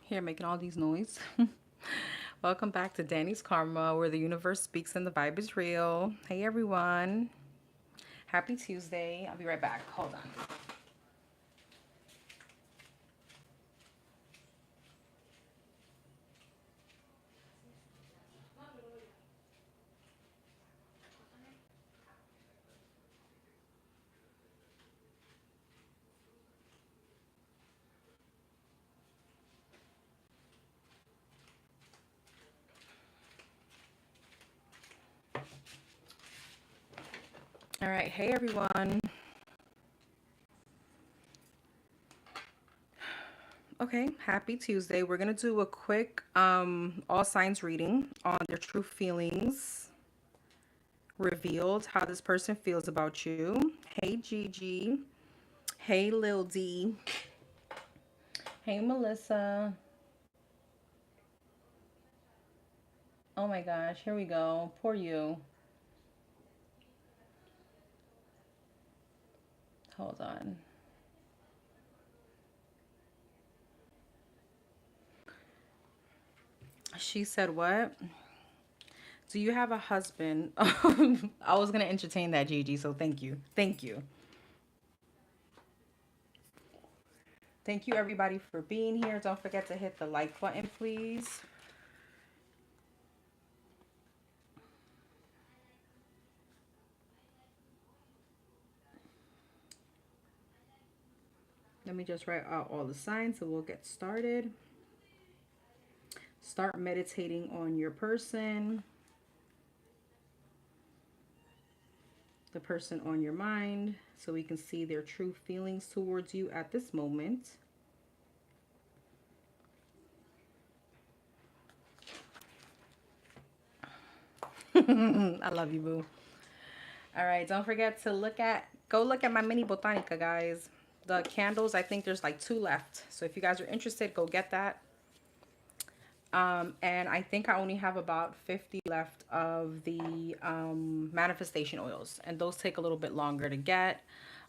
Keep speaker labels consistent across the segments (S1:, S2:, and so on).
S1: Here making all these noise. Welcome back to Danny's Karma, where the universe speaks and the vibe is real. Hey everyone. Happy Tuesday. I'll be right back. Hold on. All right. Hey everyone. Okay, happy Tuesday. We're going to do a quick all signs reading on their true feelings revealed, how this person feels about you. Hey Gigi. Hey Lil D. Hey Melissa. Oh my gosh, here we go. Poor you. Hold on. She said what? Do you have a husband? I was going to entertain that, Gigi, so thank you. Thank you. Thank you, everybody, for being here. Don't forget to hit the like button, please. Let me just write out all the signs so we'll get started. Start meditating on your person, the person on your mind, so we can see their true feelings towards you at this moment. I love you, boo. All right, don't forget to go look at my mini botanica, guys. The candles, I think there's like 2 left. So if you guys are interested, go get that. And I think I only have about 50 left of the manifestation oils, and those take a little bit longer to get.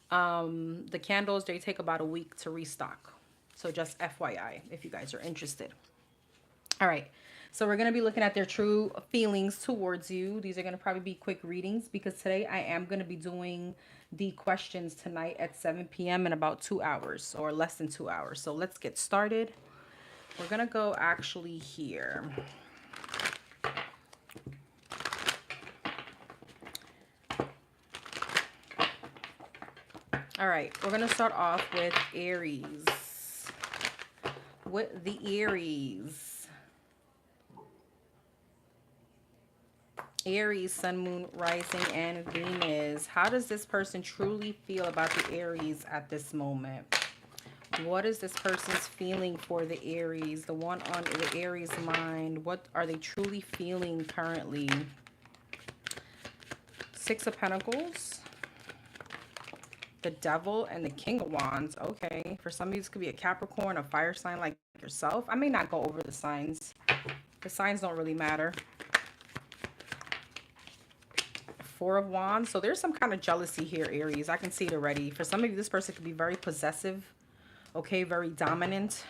S1: The candles, they take about a week to restock. So just FYI, if you guys are interested. All right. So we're going to be looking at their true feelings towards you. These are going to probably be quick readings because today I am going to be doing the questions tonight at 7 p.m. in about 2 hours or less than 2 hours. So let's get started. We're going to go actually here. All right, we're going to start off with Aries. With the Aries. Aries, Sun, Moon, Rising, and Venus. How does this person truly feel about the Aries at this moment? What is this person's feeling for the Aries? The one on the Aries mind. What are they truly feeling currently? 6 of Pentacles. The Devil and the King of Wands. Okay. For some of you, this could be a Capricorn, a fire sign like yourself. I may not go over the signs. The signs don't really matter. 4 of Wands. So there's some kind of jealousy here, Aries. I can see it already. For some of you, this person could be very possessive. Okay, very dominant.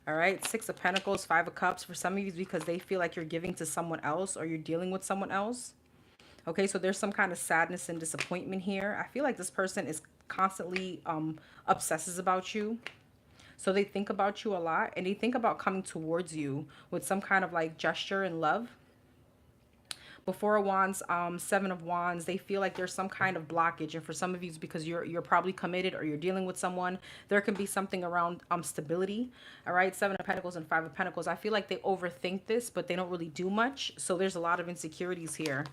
S1: All right, 6 of Pentacles, 5 of Cups. For some of you, it's because they feel like you're giving to someone else or you're dealing with someone else. Okay, so there's some kind of sadness and disappointment here. I feel like this person is constantly obsesses about you. So they think about you a lot, and they think about coming towards you with some kind of like gesture and love. Before Wands, 7 of Wands, they feel like there's some kind of blockage. And for some of you, it's because you're probably committed or you're dealing with someone. There can be something around stability. All right, 7 of Pentacles and 5 of Pentacles. I feel like they overthink this, but they don't really do much. So there's a lot of insecurities here.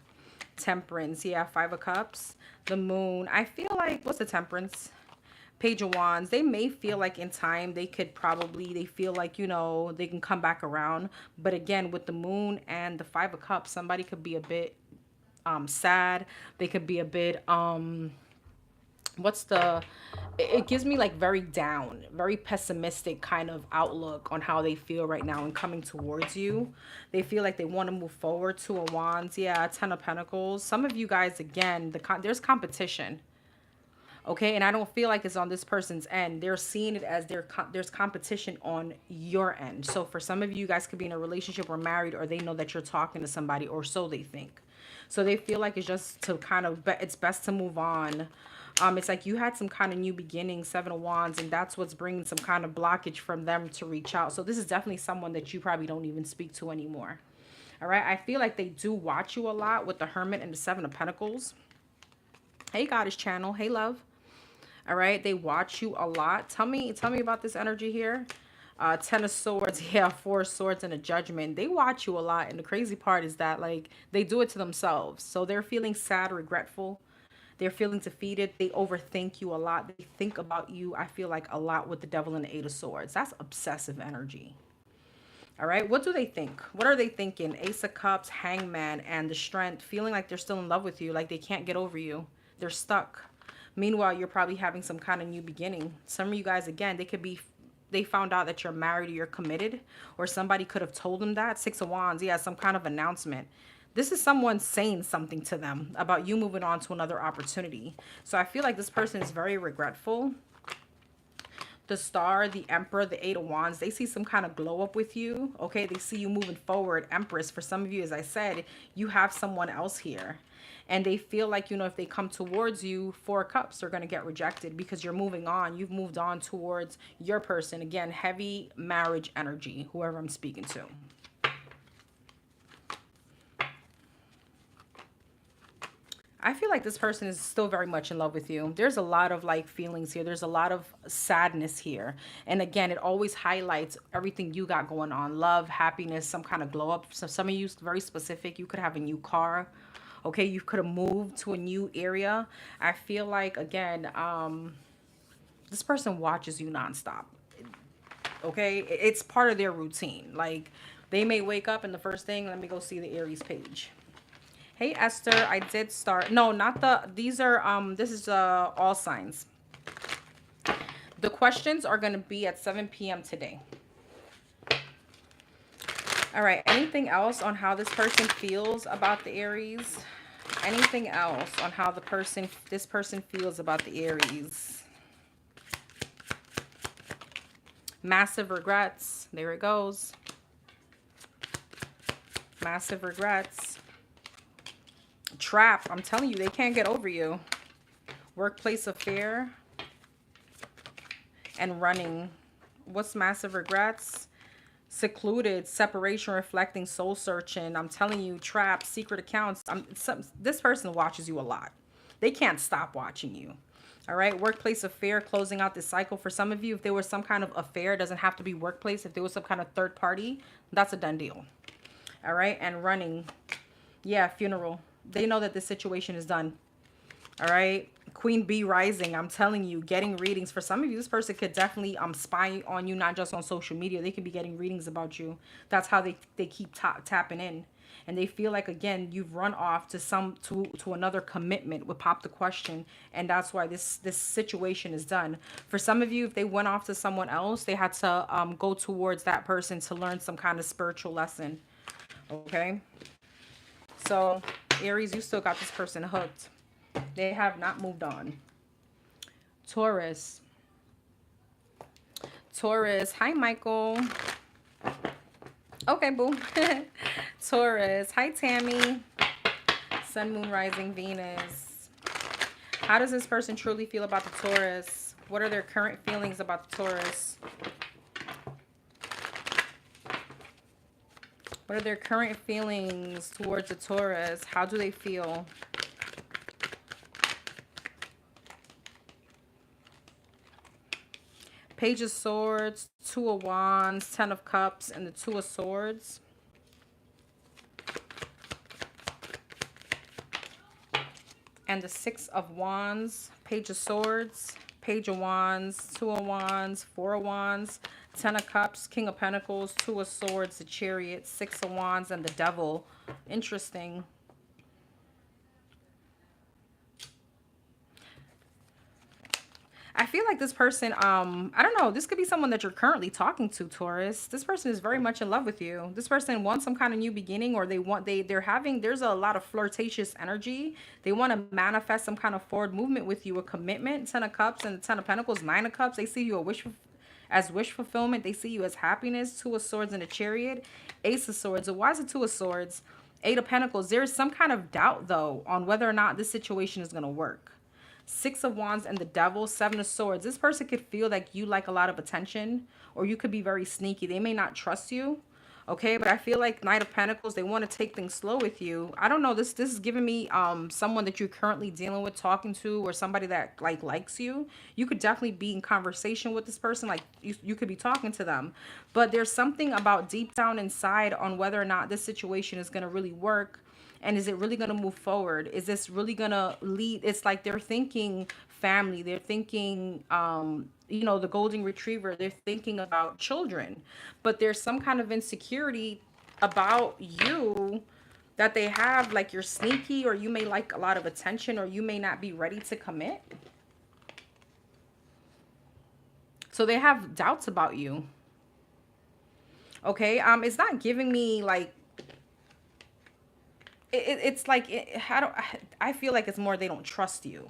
S1: Temperance, yeah, 5 of Cups. The Moon. I feel like, what's the Temperance? Page of Wands. They may feel like in time they could probably, they feel like, you know, they can come back around. But again, with the Moon and the 5 of Cups, somebody could be a bit sad. They could be a bit it gives me like very down, very pessimistic kind of outlook on how they feel right now and coming towards you. They feel like they want to move forward. 2 of Wands, yeah, 10 of Pentacles. Some of you guys, again, there's competition. Okay, and I don't feel like it's on this person's end. They're seeing it as there's competition on your end. So for some of you, you guys could be in a relationship or married, or they know that you're talking to somebody, or so they think. So they feel like it's just to kind of, it's best to move on. It's like you had some kind of new beginning, Seven of Wands, and that's what's bringing some kind of blockage from them to reach out. So this is definitely someone that you probably don't even speak to anymore. All right, I feel like they do watch you a lot with the Hermit and the Seven of Pentacles. Hey, Goddess Channel. Hey, love. All right, they watch you a lot. Tell me about this energy here. Ten of Swords, yeah, Four of Swords and a Judgment. They watch you a lot, and the crazy part is that, like, they do it to themselves. So they're feeling sad, regretful. They're feeling defeated. They overthink you a lot. They think about you, I feel like, a lot with the Devil and the Eight of Swords. That's obsessive energy. All right, what do they think? What are they thinking? Ace of Cups, Hangman, and the Strength. Feeling like they're still in love with you, like they can't get over you. They're stuck. Meanwhile, you're probably having some kind of new beginning. Some of you guys, again, they found out that you're married or you're committed, or somebody could have told them that. Six of Wands, yeah, some kind of announcement. This is someone saying something to them about you moving on to another opportunity. So I feel like this person is very regretful. The Star, the Emperor, the Eight of Wands, they see some kind of glow up with you. Okay, they see you moving forward. Empress, for some of you, as I said, you have someone else here. And they feel like, you know, if they come towards you, Four of Cups, they're going to get rejected because you're moving on. You've moved on towards your person. Again, heavy marriage energy, whoever I'm speaking to. I feel like this person is still very much in love with you. There's a lot of like feelings here. There's a lot of sadness here. And again, it always highlights everything you got going on. Love, happiness, some kind of glow up. So some of you, very specific, you could have a new car. Okay, you could have moved to a new area. I feel like, again, this person watches you nonstop. Okay, it's part of their routine. Like, they may wake up and the first thing, let me go see the Aries page. Hey, Esther, I did start. No, not the, these are, this is all signs. The questions are going to be at 7 p.m. today. All right, anything else on how this person feels about the Aries? Anything else on how this person feels about the Aries? Massive regrets. There it goes. Massive regrets. Trap. I'm telling you, they can't get over you. Workplace affair. And running. What's massive regrets? Secluded, separation, reflecting, soul searching. I'm telling you, trapped, secret accounts. This person watches you a lot. They can't stop watching you. All right, workplace affair, closing out this cycle. For some of you, if there was some kind of affair, it doesn't have to be workplace. If there was some kind of third party, that's a done deal. All right, and running. Yeah, funeral. They know that this situation is done. All right, Queen Bee rising. I'm telling you, getting readings. For some of you, this person could definitely spy on you, not just on social media. They could be getting readings about you. That's how they keep tapping in. And they feel like, again, you've run off to another commitment with Pop the Question. And that's why this situation is done. For some of you, if they went off to someone else, they had to go towards that person to learn some kind of spiritual lesson. Okay? So, Aries, you still got this person hooked. They have not moved on. Taurus. Taurus. Hi, Michael. Okay, boo. Taurus. Hi, Tammy. Sun, Moon, Rising, Venus. How does this person truly feel about the Taurus? What are their current feelings about the Taurus? What are their current feelings towards the Taurus? How do they feel? Page of Swords, Two of Wands, Ten of Cups, and the Two of Swords. And the Six of Wands, Page of Swords, Page of Wands, Two of Wands, Four of Wands, Ten of Cups, King of Pentacles, Two of Swords, the Chariot, Six of Wands, and the Devil. Interesting. I feel like this person, I don't know, this could be someone that you're currently talking to, Taurus. This person is very much in love with you. This person wants some kind of new beginning, or there's a lot of flirtatious energy. They want to manifest some kind of forward movement with you, a commitment. 10 of Cups and the 10 of Pentacles, 9 of Cups. They see you as wish fulfillment. They see you as happiness. 2 of Swords and a Chariot. Ace of Swords. So why is it 2 of Swords? 8 of Pentacles. There's some kind of doubt, though, on whether or not this situation is going to work. 6 of Wands and the Devil. 7 of Swords. This person could feel like you like a lot of attention, or you could be very sneaky. They may not trust you. Okay, but I feel like Knight of Pentacles, they want to take things slow with you. I don't know, this is giving me someone that you're currently dealing with, talking to, or somebody that likes you. You could definitely be in conversation with this person, like you could be talking to them. But there's something about deep down inside on whether or not this situation is going to really work. And is it really going to move forward? Is this really going to lead? It's like they're thinking family. They're thinking, you know, the golden retriever. They're thinking about children. But there's some kind of insecurity about you that they have. Like you're sneaky, or you may like a lot of attention, or you may not be ready to commit. So they have doubts about you. Okay. It's not giving me like, it's like, I feel like it's more they don't trust you.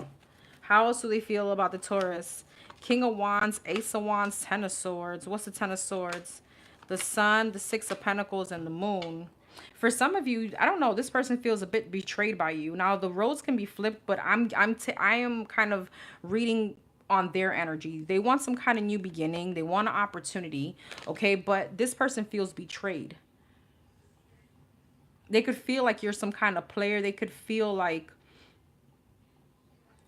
S1: How else do they feel about the Taurus? King of Wands, Ace of Wands, 10 of Swords. What's the 10 of Swords? The Sun, the 6 of Pentacles, and the Moon. For some of you, I don't know, this person feels a bit betrayed by you. Now, the roles can be flipped, but I am kind of reading on their energy. They want some kind of new beginning. They want an opportunity, okay? But this person feels betrayed. They could feel like you're some kind of player. They could feel like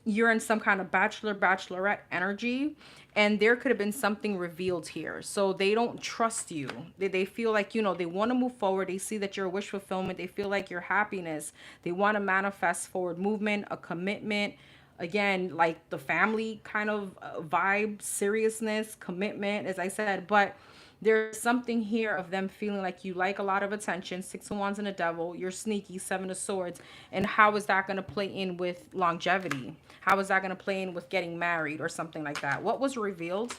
S1: you're in some kind of bachelorette energy, and there could have been something revealed here. So they don't trust you. They feel like, you know, they want to move forward. They see that you're a wish fulfillment. They feel like your happiness. They want to manifest forward movement, a commitment. Again, like the family kind of vibe, seriousness, commitment, as I said. But there's something here of them feeling like you like a lot of attention. 6 of Wands and the Devil. You're sneaky. 7 of Swords. And how is that going to play in with longevity? How is that going to play in with getting married or something like that? What was revealed?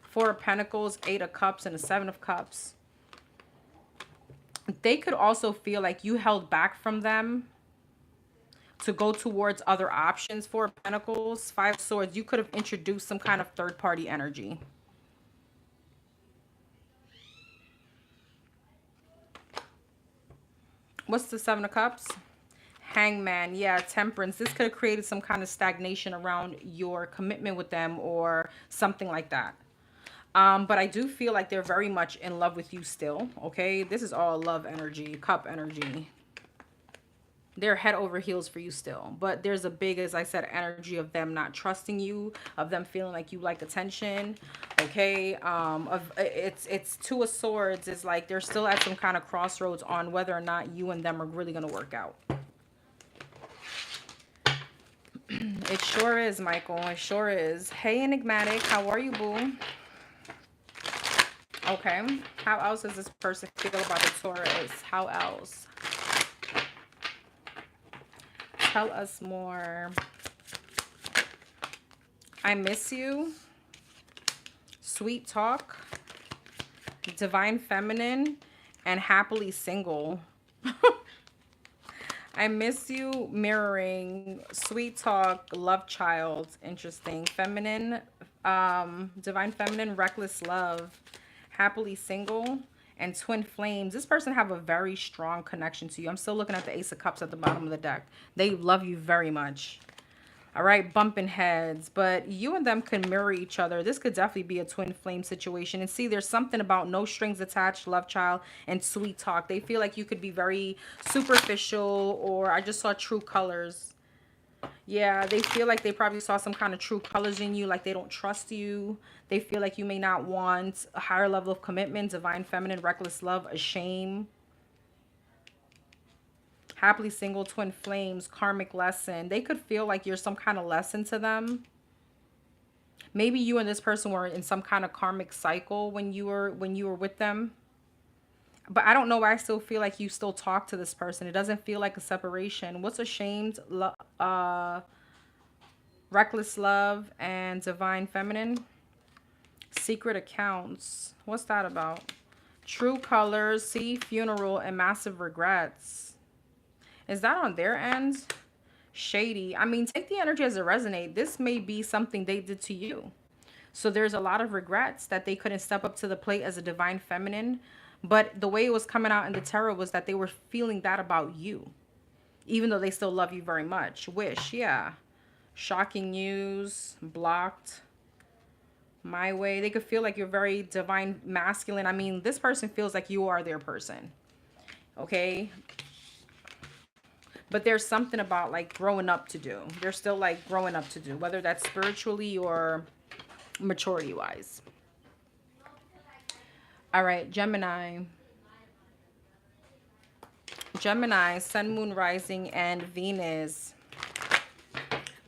S1: 4 of Pentacles, 8 of Cups, and the 7 of Cups. They could also feel like you held back from them to go towards other options. 4 of Pentacles, 5 of Swords. You could have introduced some kind of third-party energy. What's the 7 of Cups? Hangman. Yeah, Temperance. This could have created some kind of stagnation around your commitment with them or something like that. But I do feel like they're very much in love with you still, okay? This is all love energy, cup energy. They're head over heels for you still. But there's a big, as I said, energy of them not trusting you, of them feeling like you like attention, okay? It's 2 of Swords. It's like they're still at some kind of crossroads on whether or not you and them are really going to work out. It sure is, Michael. It sure is. Hey, Enigmatic. How are you, boo? Okay. How else does this person feel about the Taurus? How else? Tell us more. I miss you. Sweet talk. Divine feminine. And happily single. I miss you. Mirroring. Sweet talk. Love child. Interesting. Feminine. Divine feminine. Reckless love. Happily single. And twin flames. This person have a very strong connection to you. I'm still looking at the Ace of Cups at the bottom of the deck. They love you very much. All right, bumping heads. But you and them can mirror each other. This could definitely be a twin flame situation. And see, there's something about no strings attached, love child, and sweet talk. They feel like you could be very superficial, or I just saw true colors. Yeah, they feel like they probably saw some kind of true colors in you, like they don't trust you. They feel like you may not want a higher level of commitment, divine feminine, reckless love, a shame. Happily single, twin flames, karmic lesson. They could feel like you're some kind of lesson to them. Maybe you and this person were in some kind of karmic cycle when you were with them. But I don't know why I still feel like you still talk to this person. It doesn't feel like a separation. What's a shamed Reckless love and divine feminine. Secret accounts. What's that about? True colors, see funeral, and massive regrets. Is that on their end? Shady. I mean, take the energy as it resonates. This may be something they did to you. So there's a lot of regrets that they couldn't step up to the plate as a divine feminine. But the way it was coming out in the tarot was that they were feeling that about you, even though they still love you very much. Wish, yeah. Shocking news, blocked. My way. They could feel like you're very divine masculine. I mean, this person feels like you are their person. Okay? But there's something about like growing up to do. They're still like growing up to do, whether that's spiritually or maturity wise. All right, Gemini. Gemini, Sun, Moon, Rising, and Venus.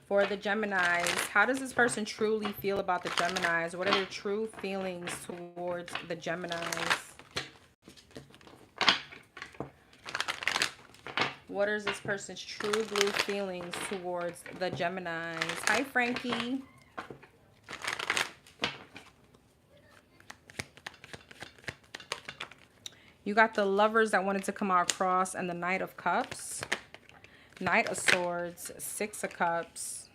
S1: For the Geminis, how does this person truly feel about the Geminis? What are their true feelings towards the Geminis? What is this person's true blue feelings towards the Geminis? Hi, Frankie. You got the Lovers that wanted to come out across and the Knight of Cups. Knight of Swords, Six of Cups,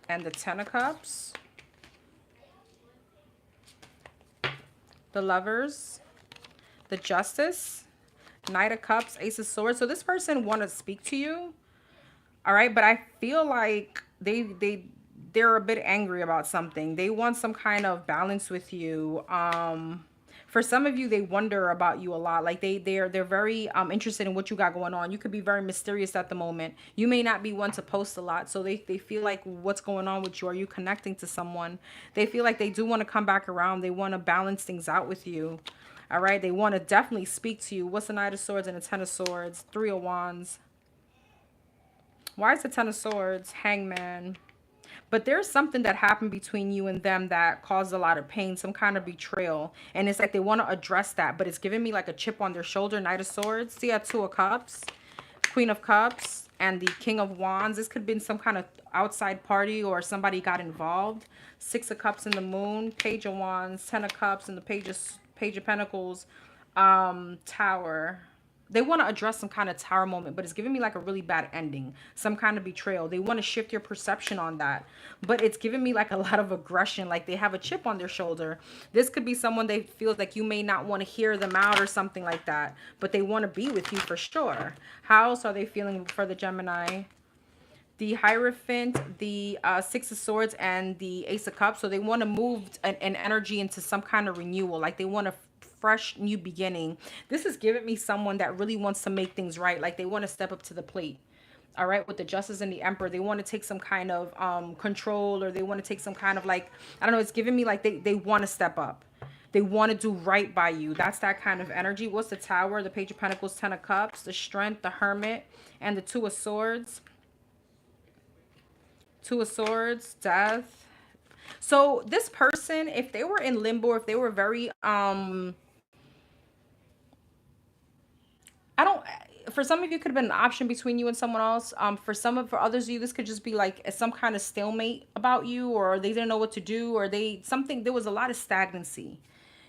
S1: and the Ten of Cups. The Lovers, the Justice, Knight of Cups, Ace of Swords. So this person want to speak to you, all right? But I feel like they're a bit angry about something. They want some kind of balance with you. For some of you, they wonder about you a lot. Like they're very interested in what you got going on. You could be very mysterious at the moment. You may not be one to post a lot. So they feel like what's going on with you? Are you connecting to someone? They feel like they do want to come back around. They want to balance things out with you. All right. They want to definitely speak to you. What's the Knight of Swords and the Ten of Swords? Three of Wands. Why is the Ten of Swords? Hangman. But there's something that happened between you and them that caused a lot of pain, some kind of betrayal. And it's like they want to address that, but it's giving me like a chip on their shoulder. Knight of Swords. See, Two of Cups, Queen of Cups, and the King of Wands. This could have been some kind of outside party or somebody got involved. Six of Cups in the Moon, Page of Wands, Ten of Cups, and the Page of Pentacles, Tower. They want to address some kind of tower moment, but it's giving me like a really bad ending, some kind of betrayal. They want to shift your perception on that, but it's giving me like a lot of aggression, like they have a chip on their shoulder. This could be someone they feel like you may not want to hear them out or something like that, but they want to be with you for sure. How else are they feeling for the Gemini? The Hierophant, the Six of Swords, and the Ace of Cups. So they want to move an energy into some kind of renewal, like they want to fresh new beginning. This is giving me someone that really wants to make things right, like they want to step up to the plate. All right, with the Justice and the Emperor, they want to take some kind of control, or they want to take some kind of like, I don't know, it's giving me like they want to step up. They want to do right by you. That's that kind of energy. What's the Tower? The Page of Pentacles, Ten of Cups, the Strength, the Hermit, and the Two of Swords. Two of Swords, Death. So this person, if they were in limbo, if they were very for some of you, could have been an option between you and someone else. For others of you, this could just be like some kind of stalemate about you, or they didn't know what to do, or there was a lot of stagnancy.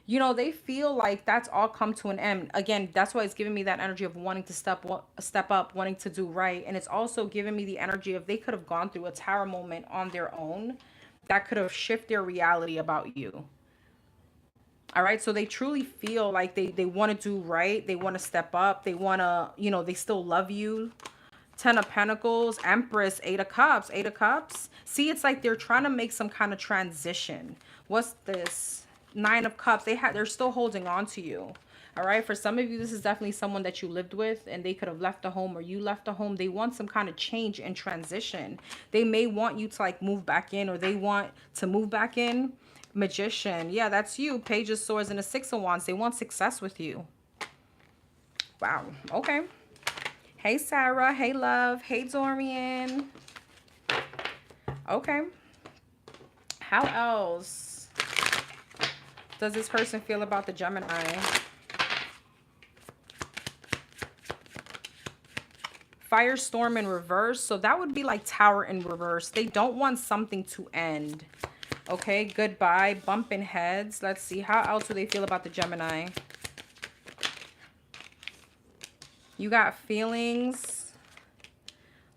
S1: You know, they feel like that's all come to an end. Again, that's why it's giving me that energy of wanting to step up, wanting to do right. And it's also giving me the energy of they could have gone through a tower moment on their own that could have shifted their reality about you. All right, so they truly feel like they want to do right. They want to step up. They want to, you know, they still love you. Ten of Pentacles, Empress, Eight of Cups, Eight of Cups. See, it's like they're trying to make some kind of transition. What's this? Nine of Cups. They're still holding on to you. All right, for some of you, this is definitely someone that you lived with and they could have left the home, or you left the home. They want some kind of change and transition. They may want you to like move back in, or they want to move back in. Magician. Yeah, that's you. Page of Swords and a Six of Wands. They want success with you. Wow. Okay. Hey, Sarah. Hey, love. Hey, Dorian. Okay. How else does this person feel about the Gemini? Firestorm in reverse. So that would be like Tower in reverse. They don't want something to end. Okay, goodbye. Bumping heads. Let's see. How else do they feel about the Gemini? You got feelings.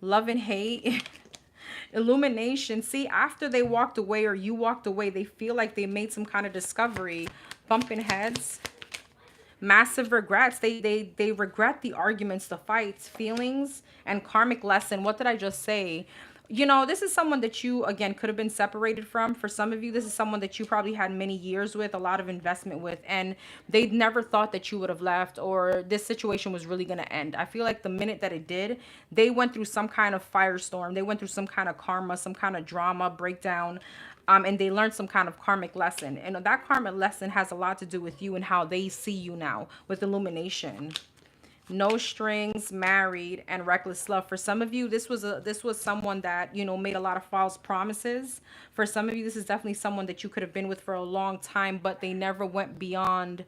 S1: Love and hate. Illumination. See, after they walked away or you walked away, they feel like they made some kind of discovery. Bumping heads. Massive regrets. They regret the arguments, the fights, feelings, and karmic lesson. What did I just say? You know, this is someone that you, again, could have been separated from. For some of you, this is someone that you probably had many years with, a lot of investment with, and they never thought that you would have left or this situation was really going to end. I feel like the minute that it did, they went through some kind of firestorm. They went through some kind of karma, some kind of drama, breakdown. And they learned some kind of karmic lesson. And that karmic lesson has a lot to do with you and how they see you now with illumination. No strings, married, and reckless love. For some of you, this was someone that, you know, made a lot of false promises. For some of you, this is definitely someone that you could have been with for a long time, but they never went beyond.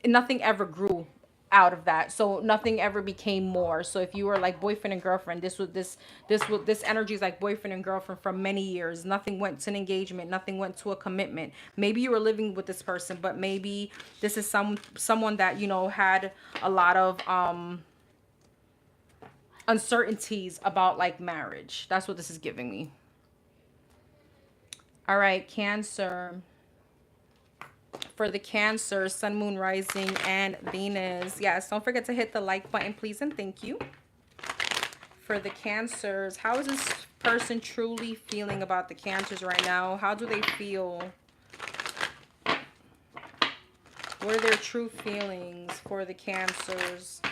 S1: Nothing ever grew out of that, so nothing ever became more. So if you were like boyfriend and girlfriend, this energy is like boyfriend and girlfriend for many years. Nothing went to an engagement, nothing went to a commitment. Maybe you were living with this person, but maybe this is someone that, you know, had a lot of uncertainties about like marriage. That's what this is giving me. All right, Cancer. For the Cancer, Sun, Moon, Rising, and Venus. Yes, don't forget to hit the like button, please, and thank you. For the Cancers, how is this person truly feeling about the Cancers right now? How do they feel? What are their true feelings for the Cancers?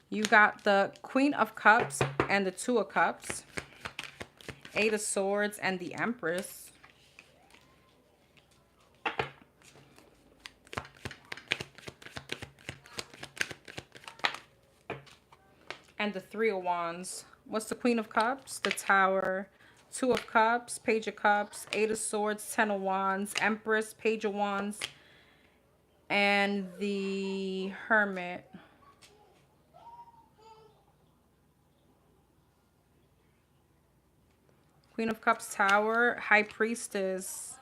S1: You got the Queen of Cups and the Two of Cups, Eight of Swords, and the Empress. And the Three of Wands. What's the Queen of Cups? The Tower, Two of Cups, Page of Cups, Eight of Swords, Ten of Wands, Empress, Page of Wands, and the Hermit. Queen of Cups, Tower, High Priestess,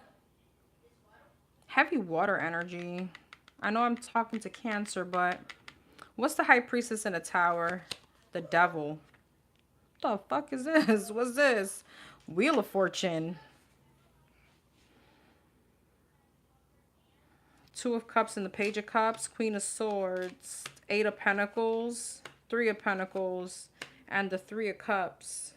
S1: heavy water energy. I know I'm talking to Cancer, but what's the High Priestess in a Tower? The Devil. What the fuck is this? What's this? Wheel of Fortune. Two of Cups and the Page of Cups, Queen of Swords, Eight of Pentacles, Three of Pentacles, and the Three of Cups.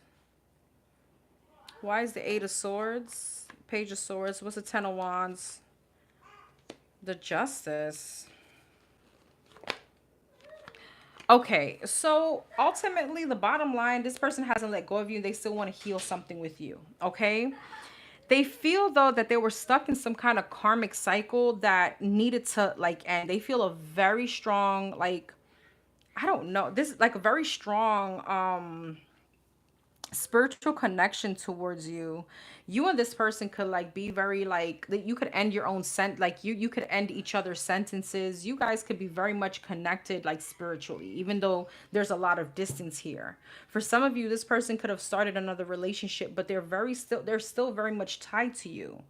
S1: Why is the Eight of Swords? Page of Swords. What's the Ten of Wands? The Justice. Okay, so ultimately the bottom line, this person hasn't let go of you. They still want to heal something with you, okay? They feel, though, that they were stuck in some kind of karmic cycle that needed to, like, end. They feel a very strong, like, I don't know. This is like a very strong, spiritual connection towards you. You and this person could like be very like that. You could end your own you could end each other's sentences. You guys could be very much connected like spiritually, even though there's a lot of distance here. For some of you, this person could have started another relationship, but they're still very much tied to you.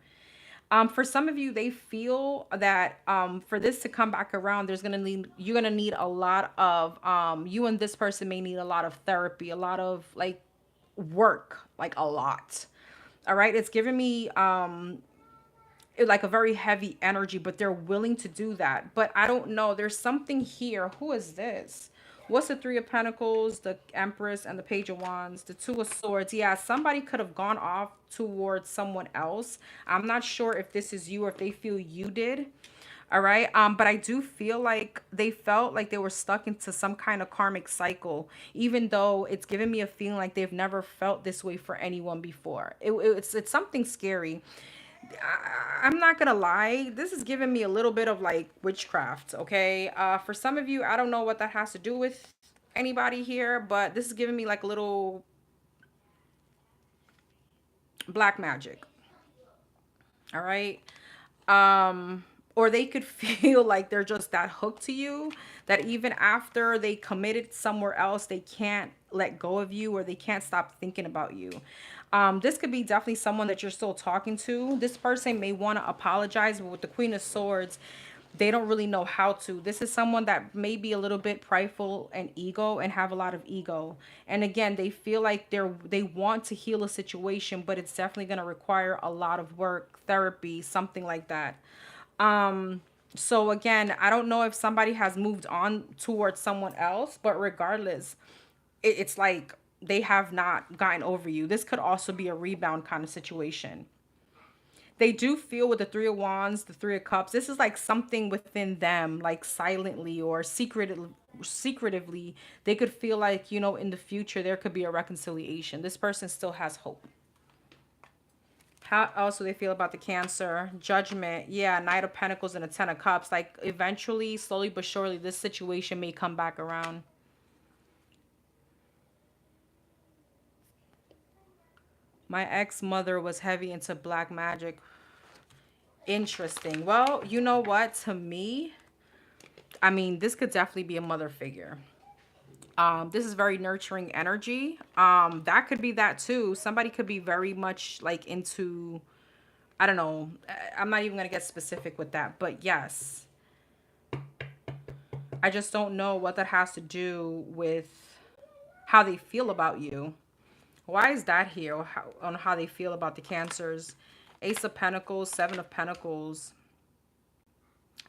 S1: For some of you, they feel that for this to come back around, you're gonna need a lot of you and this person may need a lot of therapy, a lot of like work, like a lot. All right, it's giving me like a very heavy energy, but they're willing to do that. But I don't know, there's something here. Who is this? What's the Three of Pentacles, the Empress, and the Page of Wands, the Two of Swords? Yeah, somebody could have gone off towards someone else. I'm not sure if this is you or if they feel you did. All right. But I do feel like they felt like they were stuck into some kind of karmic cycle, even though it's given me a feeling like they've never felt this way for anyone before. It's something scary. I'm not gonna lie, this is giving me a little bit of like witchcraft. Okay. For some of you, I don't know what that has to do with anybody here, but this is giving me like a little Black magic. All right. Or they could feel like they're just that hooked to you that even after they committed somewhere else, they can't let go of you, or they can't stop thinking about you. This could be definitely someone that you're still talking to. This person may want to apologize, but with the Queen of Swords, they don't really know how to. This is someone that may be a little bit prideful and ego and have a lot of ego. And again, they feel like they want to heal a situation, but it's definitely going to require a lot of work, therapy, something like that. So again, I don't know if somebody has moved on towards someone else, but regardless, it's like they have not gotten over you. This could also be a rebound kind of situation. They do feel with the Three of Wands, the Three of Cups, this is like something within them, like silently or secretively, they could feel like, you know, in the future there could be a reconciliation. This person still has hope. How else do they feel about the Cancer? Judgment. Yeah, Knight of Pentacles and a Ten of Cups. Like eventually, slowly but surely, this situation may come back around. My ex-mother was heavy into black magic. Interesting. Well, you know what? To me, I mean, this could definitely be a mother figure. This is very nurturing energy. That could be that too. Somebody could be very much like into, I don't know. I'm not even going to get specific with that, but yes. I just don't know what that has to do with how they feel about you. Why is that here on how they feel about the Cancers? Ace of Pentacles, Seven of Pentacles.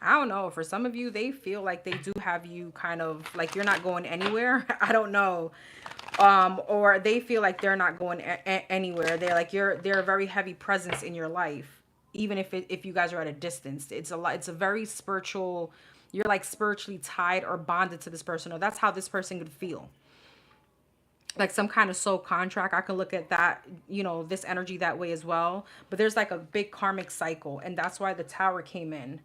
S1: I don't know. For some of you, they feel like they do have you kind of like you're not going anywhere. I don't know. Or they feel like they're not going anywhere. They're like they're a very heavy presence in your life, even if you guys are at a distance. It's a lot. It's a very spiritual. You're like spiritually tied or bonded to this person, or that's how this person could feel. Like some kind of soul contract. I can look at that, you know, this energy that way as well. But there's like a big karmic cycle, and that's why the Tower came in.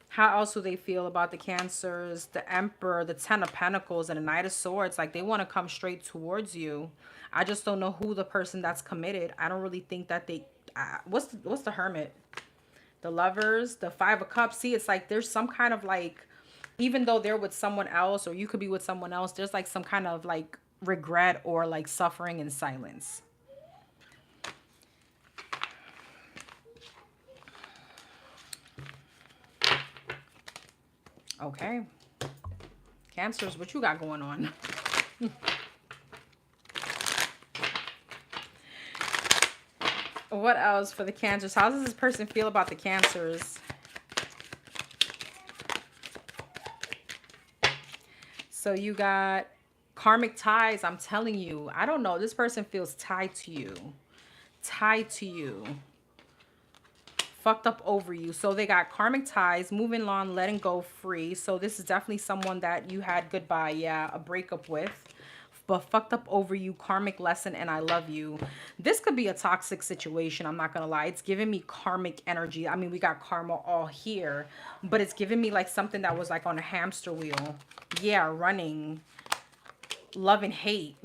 S1: How else do they feel about the Cancers, the Emperor, the Ten of Pentacles, and the Knight of Swords? Like they want to come straight towards you. I just don't know who the person that's committed. I don't really think that they. What's the Hermit? The Lovers, the Five of Cups. See, it's like there's some kind of like, even though they're with someone else, or you could be with someone else, there's like some kind of like regret or like suffering in silence. Okay. Cancers, what you got going on? What else for the Cancers? How does this person feel about the Cancers? So you got karmic ties. I'm telling you. I don't know. This person feels tied to you. Tied to you. Fucked up over you. So they got karmic ties, moving on, letting go, free. So this is definitely someone that you had goodbye, yeah, a breakup with, but fucked up over you, karmic lesson, and I love you. This could be a toxic situation. I'm not gonna lie. It's giving me karmic energy. I mean, we got karma all here, but it's giving me like something that was like on a hamster wheel. Yeah, running. Love and hate.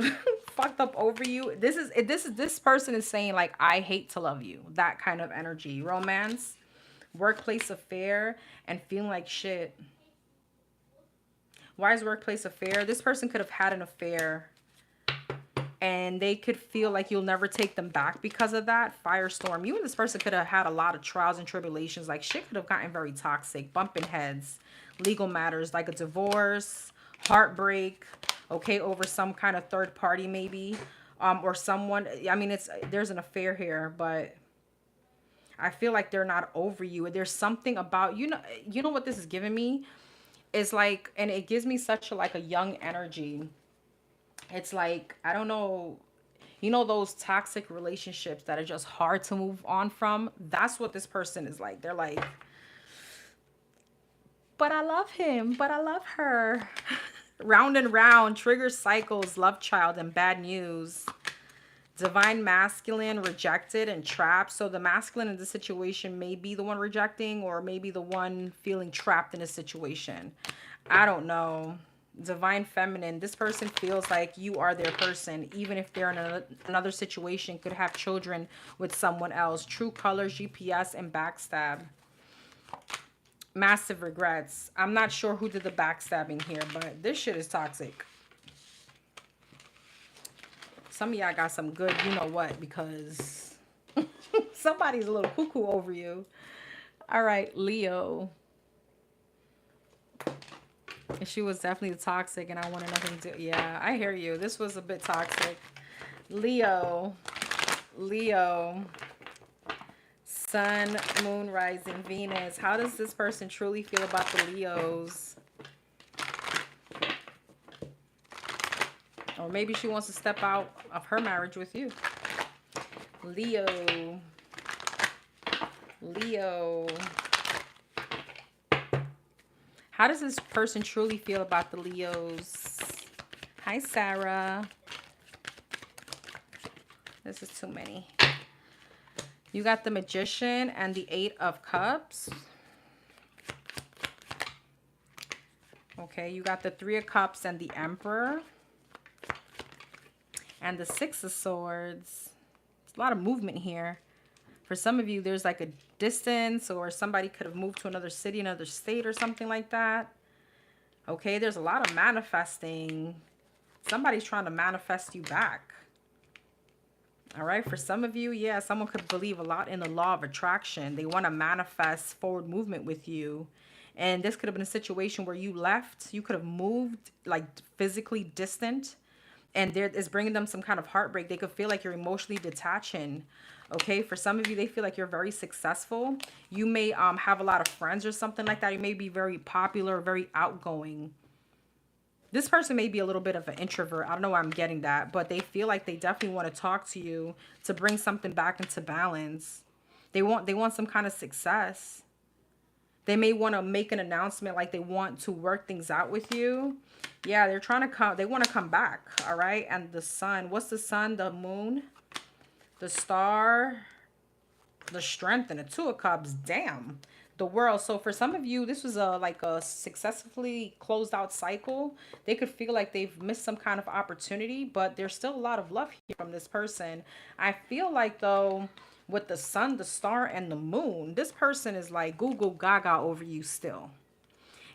S1: Fucked up over you. This person is saying like I hate to love you. That kind of energy. Romance, workplace affair, and feeling like shit. Why is workplace affair? This person could have had an affair and they could feel like you'll never take them back because of that. Firestorm. You and this person could have had a lot of trials and tribulations. Like shit could have gotten very toxic. Bumping heads. Legal matters like a divorce. Heartbreak. Okay, over some kind of third party maybe, or someone. I mean, there's an affair here, but I feel like they're not over you. There's something about you know what this is giving me is like, and it gives me such a like a young energy. It's like I don't know, you know those toxic relationships that are just hard to move on from. That's what this person is like. They're like, but I love him, but I love her. Round and round, trigger cycles, love child, and bad news. Divine masculine, rejected and trapped. So the masculine in this situation may be the one rejecting or maybe the one feeling trapped in a situation. I don't know. Divine Feminine. This person feels like you are their person, even if they're in another situation, could have children with someone else. True Colors, GPS, and Backstab. Massive regrets. I'm not sure who did the backstabbing here, but this shit is toxic. Some of y'all got some good, you know what, because somebody's a little cuckoo over you. All right, Leo. She was definitely toxic and I wanted nothing to... Yeah, I hear you. This was a bit toxic. Leo. Leo. Sun, Moon, Rising, Venus. How does this person truly feel about the Leos? Or maybe she wants to step out of her marriage with you. Leo. Leo. How does this person truly feel about the Leos? Hi, Sarah. This is too many. You got the Magician and the 8 of Cups. Okay, you got the 3 of Cups and the Emperor. And the 6 of Swords. There's a lot of movement here. For some of you, there's like a distance, or somebody could have moved to another city, another state, or something like that. Okay, there's a lot of manifesting. Somebody's trying to manifest you back. All right, for some of you, yeah, someone could believe a lot in the law of attraction. They want to manifest forward movement with you. And this could have been a situation where you left. You could have moved like physically distant. And there is bringing them some kind of heartbreak. They could feel like you're emotionally detaching. Okay, for some of you, they feel like you're very successful. You may have a lot of friends or something like that. You may be very popular, very outgoing. This person may be a little bit of an introvert. I don't know why I'm getting that, but they feel like they definitely want to talk to you to bring something back into balance. They want some kind of success. They may want to make an announcement like they want to work things out with you. Yeah, they're trying to come. They want to come back. All right. And the sun. What's the sun? The moon. The star. The strength and the 2 of Cups. Damn. The world. So for some of you, this was like a successfully closed out cycle. They could feel like they've missed some kind of opportunity, but there's still a lot of love here from this person. I feel like though, with the sun, the star, and the moon, this person is like goo goo gaga over you still.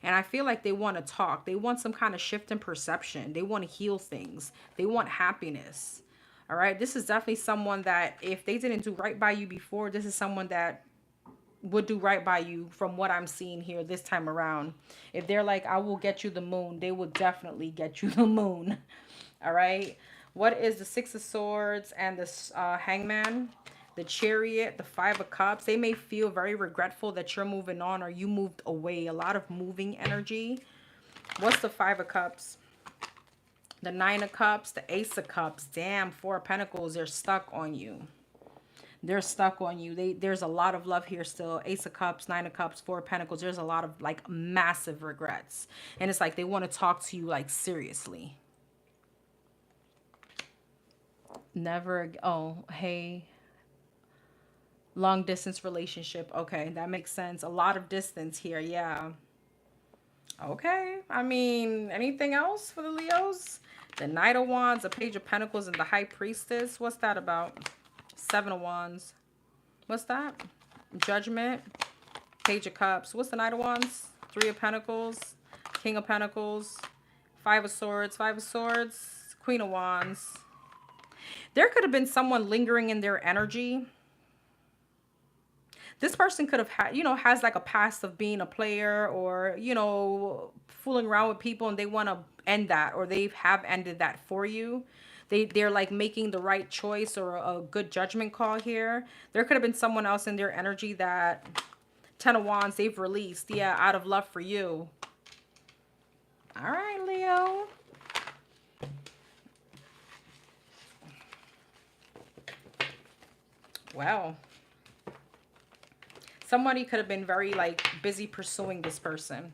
S1: And I feel like they want to talk. They want some kind of shift in perception. They want to heal things. They want happiness. All right. This is definitely someone that if they didn't do right by you before, this is someone that would do right by you from what I'm seeing here this time around. If they're like, I will get you the moon, they will definitely get you the moon. All right. What is the 6 of Swords and the Hangman? The Chariot, the 5 of Cups. They may feel very regretful that you're moving on or you moved away. A lot of moving energy. What's the 5 of Cups? The 9 of Cups, the Ace of Cups. Damn, 4 of Pentacles. They're stuck on you. They're stuck on you. There's a lot of love here still. Ace of Cups, 9 of Cups, 4 of Pentacles. There's a lot of like massive regrets. And it's like they want to talk to you like seriously. Never. Oh, hey. Long distance relationship. Okay, that makes sense. A lot of distance here. Yeah. Okay. I mean, anything else for the Leos? The Knight of Wands, the Page of Pentacles, and the High Priestess. What's that about? 7 of Wands. What's that? Judgment. Page of Cups. What's the Knight of Wands? 3 of Pentacles. King of Pentacles. 5 of Swords. 5 of Swords. Queen of Wands. There could have been someone lingering in their energy. This person could have had, you know, has like a past of being a player or, you know, fooling around with people, and they want to end that, or they have ended that for you. They're like making the right choice or a good judgment call here. There could have been someone else in their energy that 10 of Wands they've released. Yeah, out of love for you. All right, Leo. Wow. Somebody could have been very like busy pursuing this person.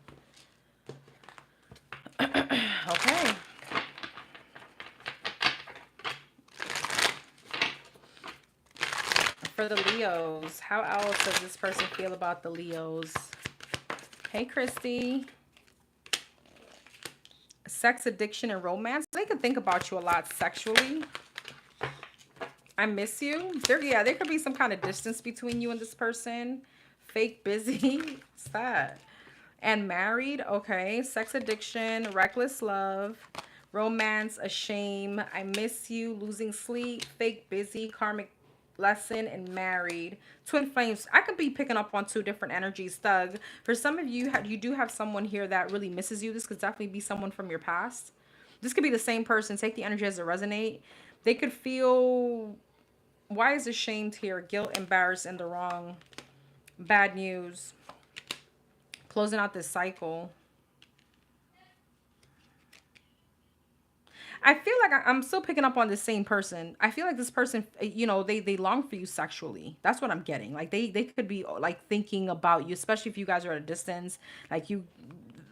S1: Okay. For the Leos, how else does this person feel about the Leos? Hey, Christy. Sex addiction and romance. They could think about you a lot sexually. I miss you. Yeah, there could be some kind of distance between you and this person. Fake busy. What's that? And married. Okay. Sex addiction, reckless love, romance, a shame, I miss you, losing sleep, fake busy, karmic lesson, and married. Twin flames. I could be picking up on two different energies. Thug. For some of you, you do have someone here that really misses you. This could definitely be someone from your past. This could be the same person. Take the energy as it resonate. They could feel, why is ashamed here? Guilt, embarrassed, and the wrong. Bad news. Closing out this cycle. I feel like I'm still picking up on the same person. I feel like this person, you know, they long for you sexually. That's what I'm getting. Like they could be like thinking about you, especially if you guys are at a distance. Like you,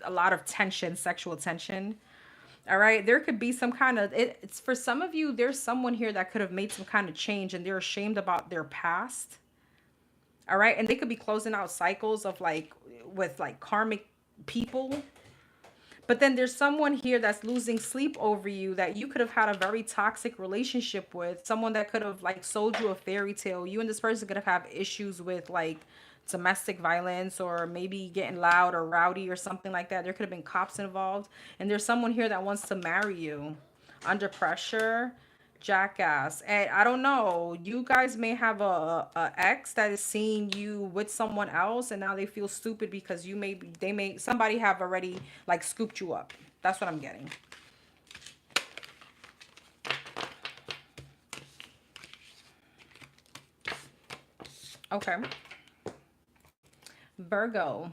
S1: a lot of tension, sexual tension. All right, there could be some kind of it's for some of you. There's someone here that could have made some kind of change, and they're ashamed about their past. All right, and they could be closing out cycles of like with like karmic people. But then there's someone here that's losing sleep over you that you could have had a very toxic relationship with. Someone that could have like sold you a fairy tale. You and this person could have issues with like domestic violence or maybe getting loud or rowdy or something like that. There could have been cops involved. And there's someone here that wants to marry you under pressure. Jackass. And I don't know, you guys may have a ex that is seeing you with someone else and now they feel stupid because you may be, they may, somebody have already like scooped you up. That's what I'm getting. Okay. Virgo.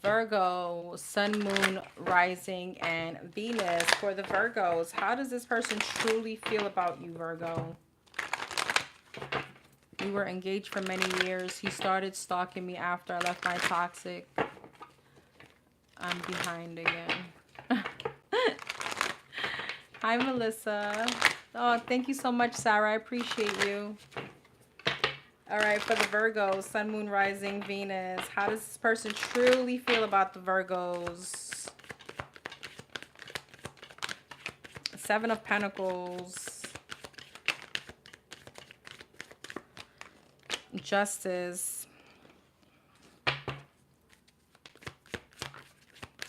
S1: Virgo, sun, moon, rising, and Venus. For the Virgos, how does this person truly feel about you, Virgo? We were engaged for many years. He started stalking me after I left my toxic. I'm behind again. Hi, Melissa. Oh, thank you so much, Sarah. I appreciate you. All right, for the Virgos, sun, moon, rising, Venus. How does this person truly feel about the Virgos? Seven of Pentacles. Justice.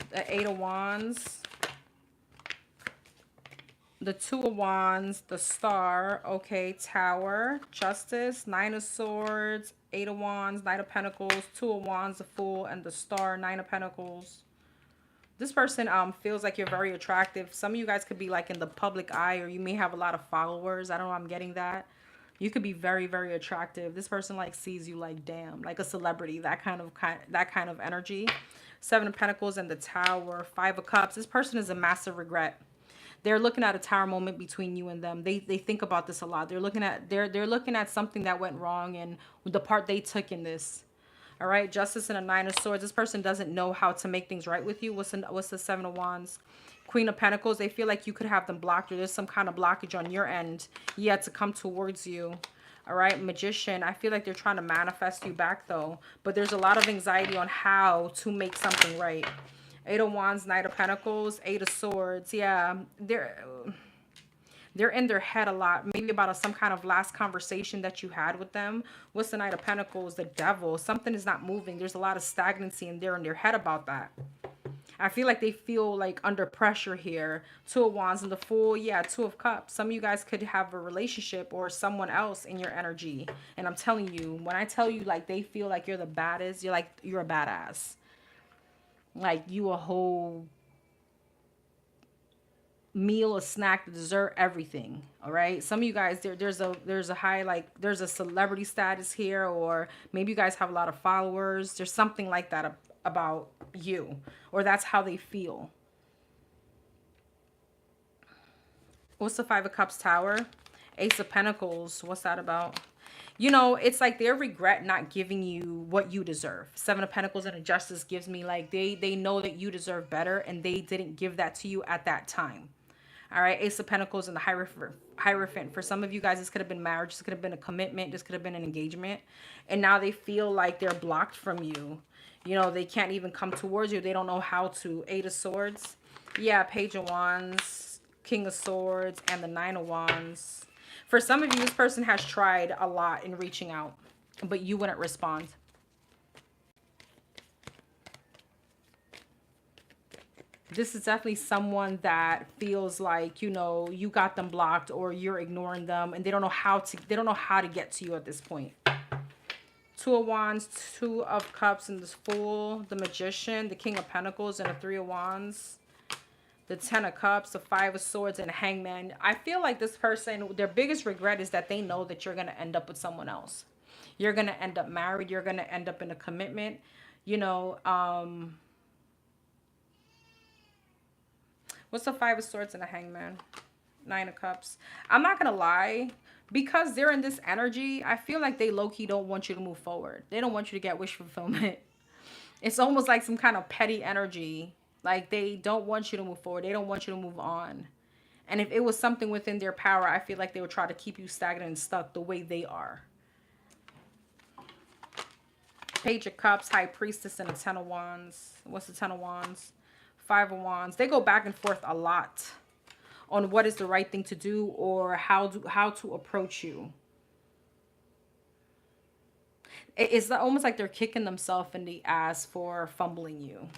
S1: The Eight of Wands. The Two of Wands, the Star, okay, Tower, Justice, Nine of Swords, Eight of Wands, Knight of Pentacles, Two of Wands, the Fool, and the Star, Nine of Pentacles. This person feels like you're very attractive. Some of you guys could be like in the public eye, or you may have a lot of followers. I don't know, I'm getting that. You could be very, very attractive. This person like sees you like, damn, like a celebrity, that kind of energy. Seven of Pentacles and the Tower, Five of Cups. This person is a massive regret. They're looking at a tower moment between you and them. They think about this a lot. They're looking at something that went wrong and the part they took in this. All right, Justice and a Nine of Swords. This person doesn't know how to make things right with you. What's the Seven of Wands? Queen of Pentacles. They feel like you could have them blocked or there's some kind of blockage on your end. Yeah, to come towards you. All right, Magician. I feel like they're trying to manifest you back though. But there's a lot of anxiety on how to make something right. Eight of Wands, Knight of Pentacles, Eight of Swords. Yeah, they're in their head a lot. Maybe about some kind of last conversation that you had with them. What's the Knight of Pentacles? The Devil. Something is not moving. There's a lot of stagnancy in there in their head about that. I feel like they feel like under pressure here. Two of Wands and the Fool. Yeah, Two of Cups. Some of you guys could have a relationship or someone else in your energy. And I'm telling you, when I tell you like they feel like you're the baddest, you're a badass. Like you a whole meal, a snack, a dessert, everything. All right, some of you guys there's a high, like there's a celebrity status here, or maybe you guys have a lot of followers. There's something like that about you, or that's how they feel. What's the Five of Cups? Tower, Ace of Pentacles. What's that about? You know, it's like they regret not giving you what you deserve. Seven of Pentacles and a Justice gives me like they know that you deserve better and they didn't give that to you at that time. All right, Ace of Pentacles and the Hierophant. For some of you guys, this could have been marriage. This could have been a commitment. This could have been an engagement. And now they feel like they're blocked from you. You know, they can't even come towards you. They don't know how to. Eight of Swords. Yeah, Page of Wands, King of Swords, and the Nine of Wands. For some of you, this person has tried a lot in reaching out, but you wouldn't respond. This is definitely someone that feels like, you know, you got them blocked or you're ignoring them and they don't know how to get to you at this point. Two of Wands, Two of Cups, and this Fool, the Magician, the King of Pentacles, and the Three of Wands, the Ten of Cups, the Five of Swords, and the Hangman. I feel like this person, their biggest regret is that they know that you're going to end up with someone else. You're going to end up married. You're going to end up in a commitment. You know, what's the Five of Swords and the Hangman? Nine of Cups. I'm not going to lie. Because they're in this energy, I feel like they low-key don't want you to move forward. They don't want you to get wish fulfillment. It's almost like some kind of petty energy. Like they don't want you to move forward. They don't want you to move on. And if it was something within their power, I feel like they would try to keep you stagnant and stuck the way they are. Page of Cups, High Priestess, and the Ten of Wands. What's the Ten of Wands? Five of Wands. They go back and forth a lot on what is the right thing to do or how to approach you. It's almost like they're kicking themselves in the ass for fumbling you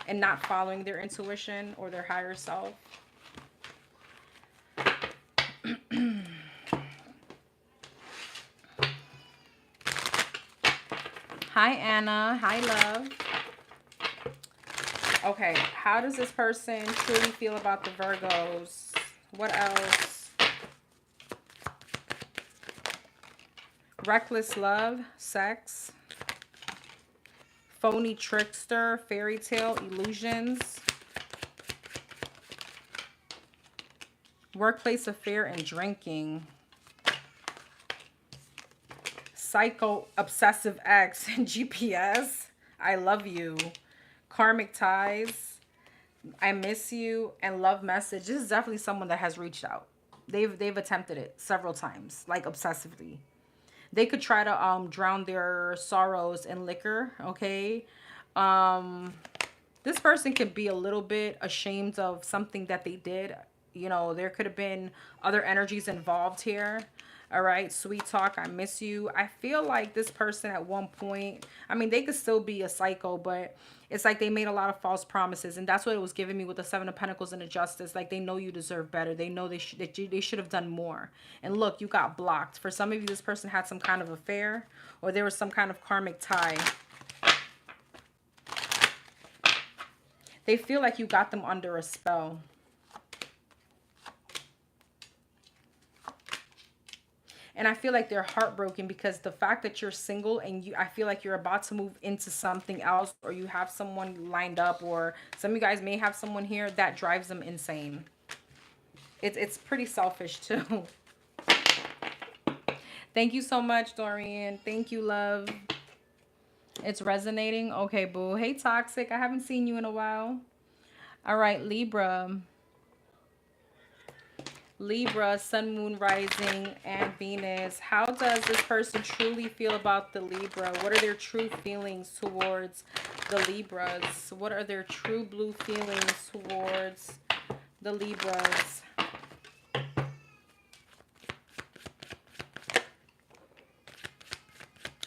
S1: and not following their intuition or their higher self. Hi, Anna. Hi, love. Okay, how does this person truly feel about the Virgos? What else? Reckless love, sex, phony trickster, fairy tale, illusions, workplace affair, and drinking, psycho obsessive ex, and GPS, I love you. Karmic ties, I miss you, and love message. This is definitely someone that has reached out. They've attempted it several times, like obsessively. They could try to drown their sorrows in liquor, okay? This person could be a little bit ashamed of something that they did. You know, there could have been other energies involved here. All right, sweet talk, I miss you. I feel like this person at one point, I mean, they could still be a psycho, but it's like they made a lot of false promises. And that's what it was giving me with the Seven of Pentacles and the Justice. Like they know you deserve better. They know they should have done more. And look, you got blocked. For some of you, this person had some kind of affair or there was some kind of karmic tie. They feel like you got them under a spell. And I feel like they're heartbroken because the fact that you're single and I feel like you're about to move into something else or you have someone lined up or some of you guys may have someone here that drives them insane. It's pretty selfish too. Thank you so much, Dorian. Thank you, love. It's resonating. Okay, boo. Hey, Toxic. I haven't seen you in a while. All right, Libra. Libra, Sun, Moon, Rising, and Venus. How does this person truly feel about the Libra? What are their true feelings towards the Libras? What are their true blue feelings towards the Libras?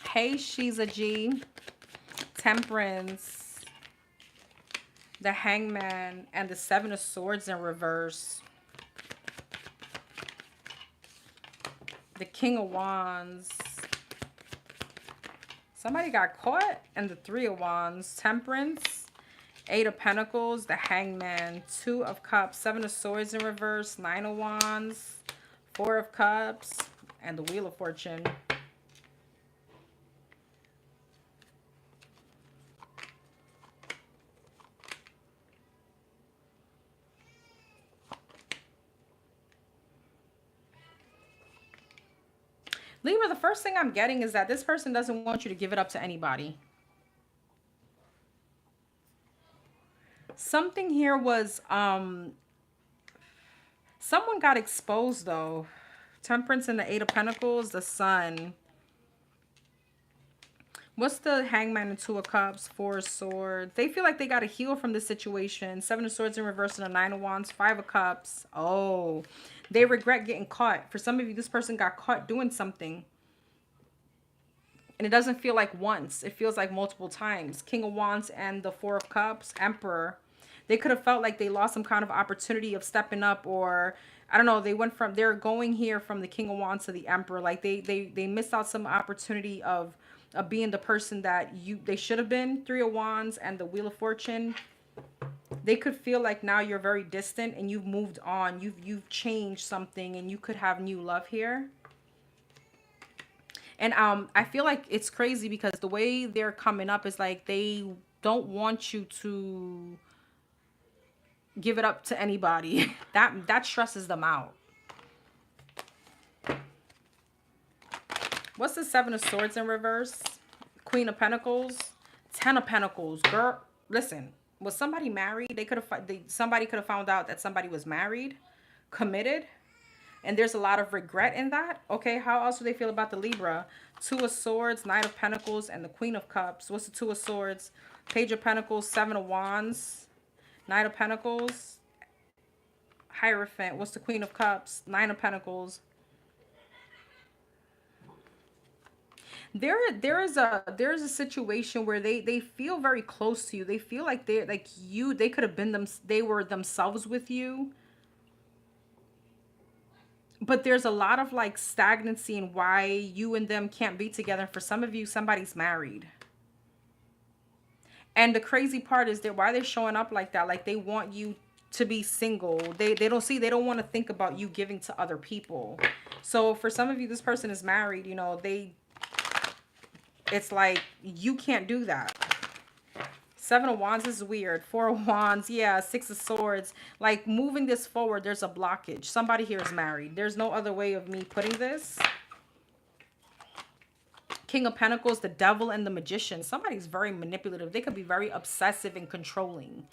S1: Hey, she's a G. Temperance, the Hangman, and the Seven of Swords in reverse. The King of Wands. Somebody got caught. And the Three of Wands. Temperance. Eight of Pentacles. The Hangman. Two of Cups. Seven of Swords in reverse. Nine of Wands. Four of Cups. And the Wheel of Fortune. Libra, the first thing I'm getting is that this person doesn't want you to give it up to anybody. Something here was, someone got exposed though. Temperance and the Eight of Pentacles, the Sun. What's the Hangman and Two of Cups, Four of Swords? They feel like they got to heal from this situation. Seven of Swords in reverse and a Nine of Wands, Five of Cups. Oh, they regret getting caught. For some of you, this person got caught doing something. And it doesn't feel like once. It feels like multiple times. King of Wands and the Four of Cups, Emperor. They could have felt like they lost some kind of opportunity of stepping up, or I don't know, they're going here from the King of Wands to the Emperor. Like they missed out some opportunity of being the person that they should have been. Three of Wands and the Wheel of Fortune. They could feel like now you're very distant and you've moved on. You've changed something and you could have new love here. And I feel like it's crazy because the way they're coming up is like they don't want you to give it up to anybody. That stresses them out. What's the Seven of Swords in reverse? Queen of Pentacles, Ten of Pentacles. Girl, listen, was somebody married? Somebody could have found out that somebody was married, committed. And there's a lot of regret in that. Okay, how else do they feel about the Libra? Two of Swords, Knight of Pentacles, and the Queen of Cups. What's the Two of Swords? Page of Pentacles, Seven of Wands, Knight of Pentacles, Hierophant. What's the Queen of Cups? Nine of Pentacles. There's a situation where they feel very close to you. They feel like they could have been they were themselves with you. But there's a lot of like stagnancy in why you and them can't be together. For some of you, somebody's married. And the crazy part is that why they're showing up like that, like they want you to be single. They don't want to think about you giving to other people. So for some of you, this person is married, you know, it's like you can't do that. Seven of Wands is weird. Four of Wands, yeah. Six of Swords. Like moving this forward, there's a blockage. Somebody here is married. There's no other way of me putting this. King of Pentacles, the Devil, and the Magician. Somebody's very manipulative. They could be very obsessive and controlling.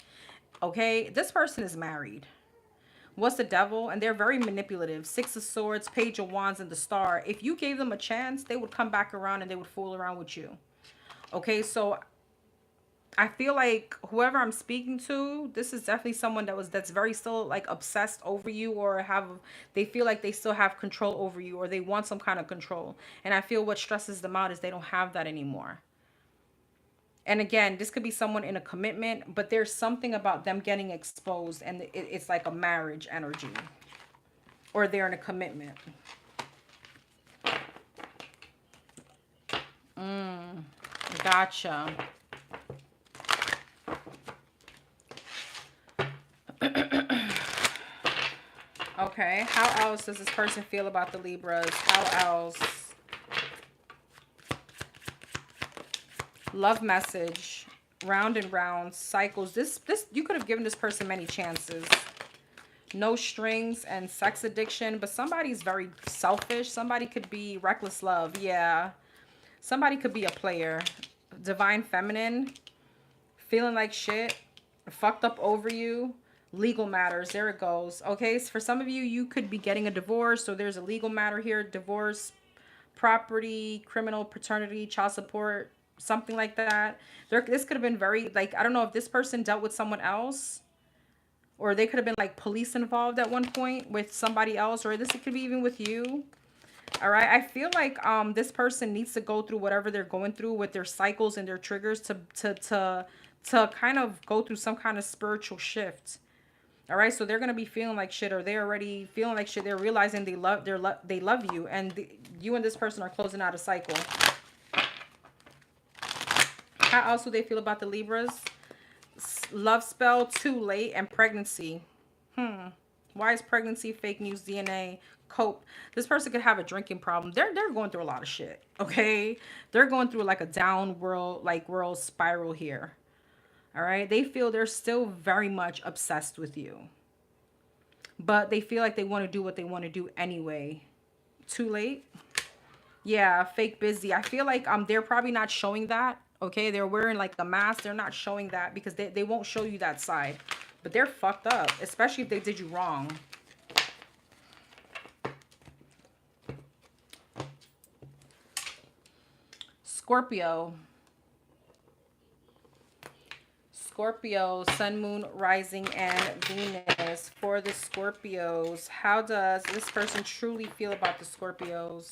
S1: Okay, this person is married. What's the Devil? And they're very manipulative. Six of Swords, Page of Wands, and the Star. If you gave them a chance, they would come back around and they would fool around with you. Okay, so I feel like whoever I'm speaking to, this is definitely someone that's very still like obsessed over you, or they feel like they still have control over you, or they want some kind of control. And I feel what stresses them out is they don't have that anymore. And again, this could be someone in a commitment, but there's something about them getting exposed and it's like a marriage energy, or they're in a commitment. Gotcha. Okay, how else does this person feel about the Libras? How else? Love message, round and round, cycles. This you could have given this person many chances. No strings and sex addiction, but somebody's very selfish. Somebody could be reckless love. Yeah. Somebody could be a player. Divine feminine, feeling like shit, fucked up over you. Legal matters. There it goes. Okay, so for some of you, you could be getting a divorce, so there's a legal matter here. Divorce, property, criminal, paternity, child support, something like that. This could have been very, like, I don't know if this person dealt with someone else, or they could have been like police involved at one point with somebody else, or this could be even with you. All right, I feel like this person needs to go through whatever they're going through with their cycles and their triggers to kind of go through some kind of spiritual shift. All right, so they're gonna be feeling like shit, or they're already feeling like shit. They're realizing they love you, and you and this person are closing out a cycle. How else do they feel about the Libras? Love spell, too late, and pregnancy. Why is pregnancy fake news? DNA. Cope. This person could have a drinking problem. They're going through a lot of shit. Okay, they're going through like a down world spiral here. All right, they feel they're still very much obsessed with you, but they feel like they want to do what they want to do anyway. Too late. Yeah, fake busy. I feel like they're probably not showing that. Okay, they're wearing like a mask. They're not showing that because they won't show you that side, but they're fucked up, especially if they did you wrong. Scorpio. Scorpio, Sun, Moon, Rising, and Venus. For the Scorpios, how does this person truly feel about the Scorpios?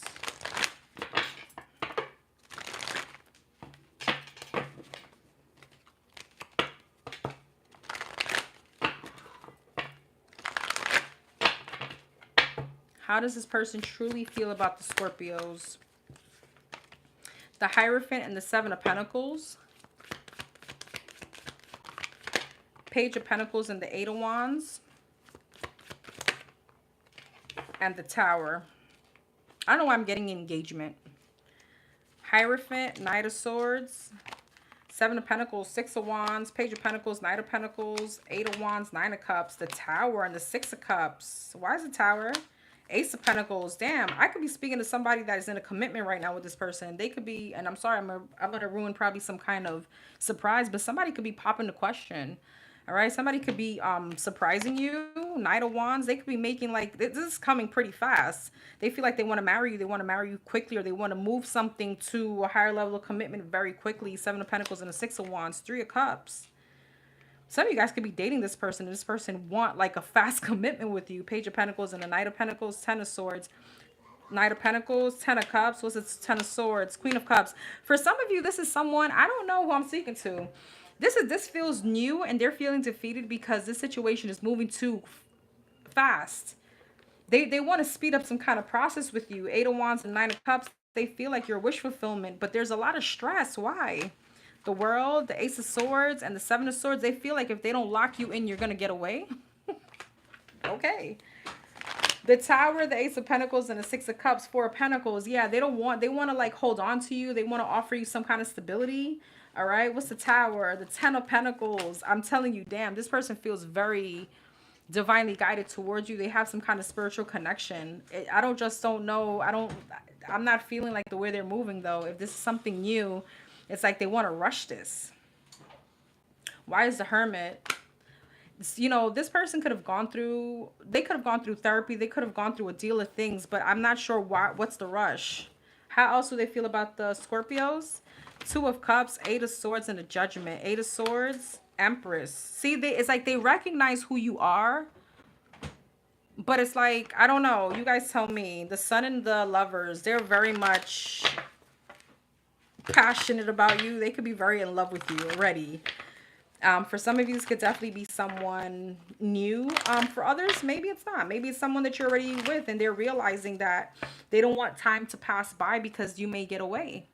S1: How does this person truly feel about the Scorpios? The Hierophant and the Seven of Pentacles. Page of Pentacles and the Eight of Wands. And the Tower. I don't know why I'm getting engagement. Hierophant, Knight of Swords, Seven of Pentacles, Six of Wands, Page of Pentacles, Knight of Pentacles, Eight of Wands, Nine of Cups, the Tower, and the Six of Cups. Why is the Tower? Ace of Pentacles. Damn, I could be speaking to somebody that is in a commitment right now with this person. They could be, and I'm sorry, I'm gonna ruin probably some kind of surprise, but somebody could be popping the question. All right, somebody could be surprising you. Knight of Wands. They could be making, like, this is coming pretty fast. They feel like they want to marry you. They want to marry you quickly, or they want to move something to a higher level of commitment very quickly. Seven of Pentacles and the Six of Wands. Three of Cups. Some of you guys could be dating this person, and this person want like a fast commitment with you. Page of Pentacles and the Knight of Pentacles, Ten of Swords. Knight of Pentacles, Ten of Cups. What's it? Ten of Swords, Queen of Cups. For some of you, this is someone, I don't know who I'm speaking to. This feels new, and they're feeling defeated because this situation is moving too fast. They want to speed up some kind of process with you. Eight of Wands and Nine of Cups. They feel like your wish fulfillment, but there's a lot of stress. Why? The World, the Ace of Swords, and the Seven of Swords. They feel like if they don't lock you in, you're gonna get away. Okay. The Tower, the Ace of Pentacles, and the Six of Cups, Four of Pentacles. Yeah, they want to like hold on to you. They want to offer you some kind of stability. All right. What's the Tower? The Ten of Pentacles. I'm telling you, damn, this person feels very divinely guided towards you. They have some kind of spiritual connection. I'm not feeling like the way they're moving though. If this is something new, it's like they want to rush this. Why is the Hermit? You know, this person could have gone through, therapy. They could have gone through a deal of things, but I'm not sure what's the rush. How else do they feel about the Scorpios? Two of Cups, Eight of Swords, and the Judgment. Eight of Swords, Empress. See, it's like they recognize who you are, but it's like, I don't know. You guys tell me. The Sun and the Lovers, they're very much passionate about you. They could be very in love with you already. For some of you, this could definitely be someone new. For others, maybe it's not. Maybe it's someone that you're already with, and they're realizing that they don't want time to pass by because you may get away.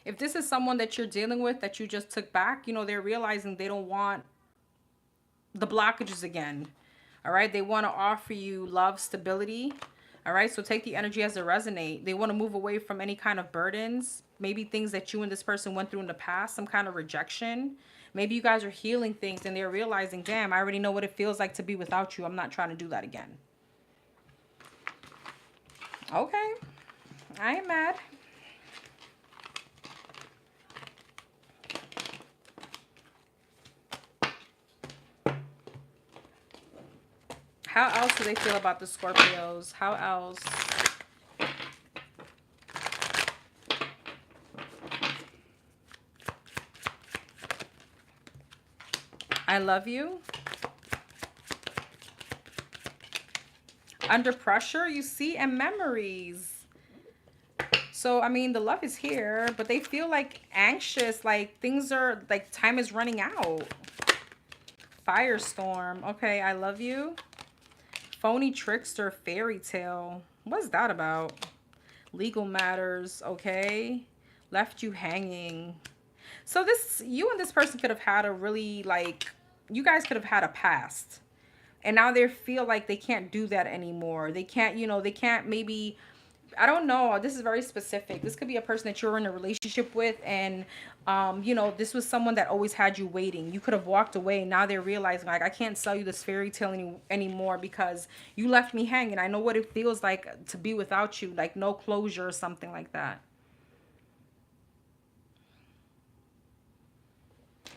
S1: If this is someone that you're dealing with that you just took back, you know, they're realizing they don't want the blockages again. All right. They want to offer you love, stability. All right. So take the energy as it resonates. They want to move away from any kind of burdens, maybe things that you and this person went through in the past, some kind of rejection. Maybe you guys are healing things and they're realizing, damn, I already know what it feels like to be without you. I'm not trying to do that again. Okay. I ain't mad. How else do they feel about the Scorpios? How else? I love you. Under pressure, you see, and memories. So, I mean, the love is here, but they feel like anxious, like things are, like time is running out. Firestorm. Okay, I love you. Phony trickster, fairy tale. What's that about? Legal matters. Okay. Left you hanging. So this, you and this person could have had a really, like, you guys could have had a past. And now they feel like they can't do that anymore. They can't, you know, they can't maybe, I don't know. This is very specific. This could be a person that you're in a relationship with, and you know, this was someone that always had you waiting. You could have walked away. Now they're realizing, like, I can't sell you this fairy tale anymore because you left me hanging. I know what it feels like to be without you, like no closure or something like that.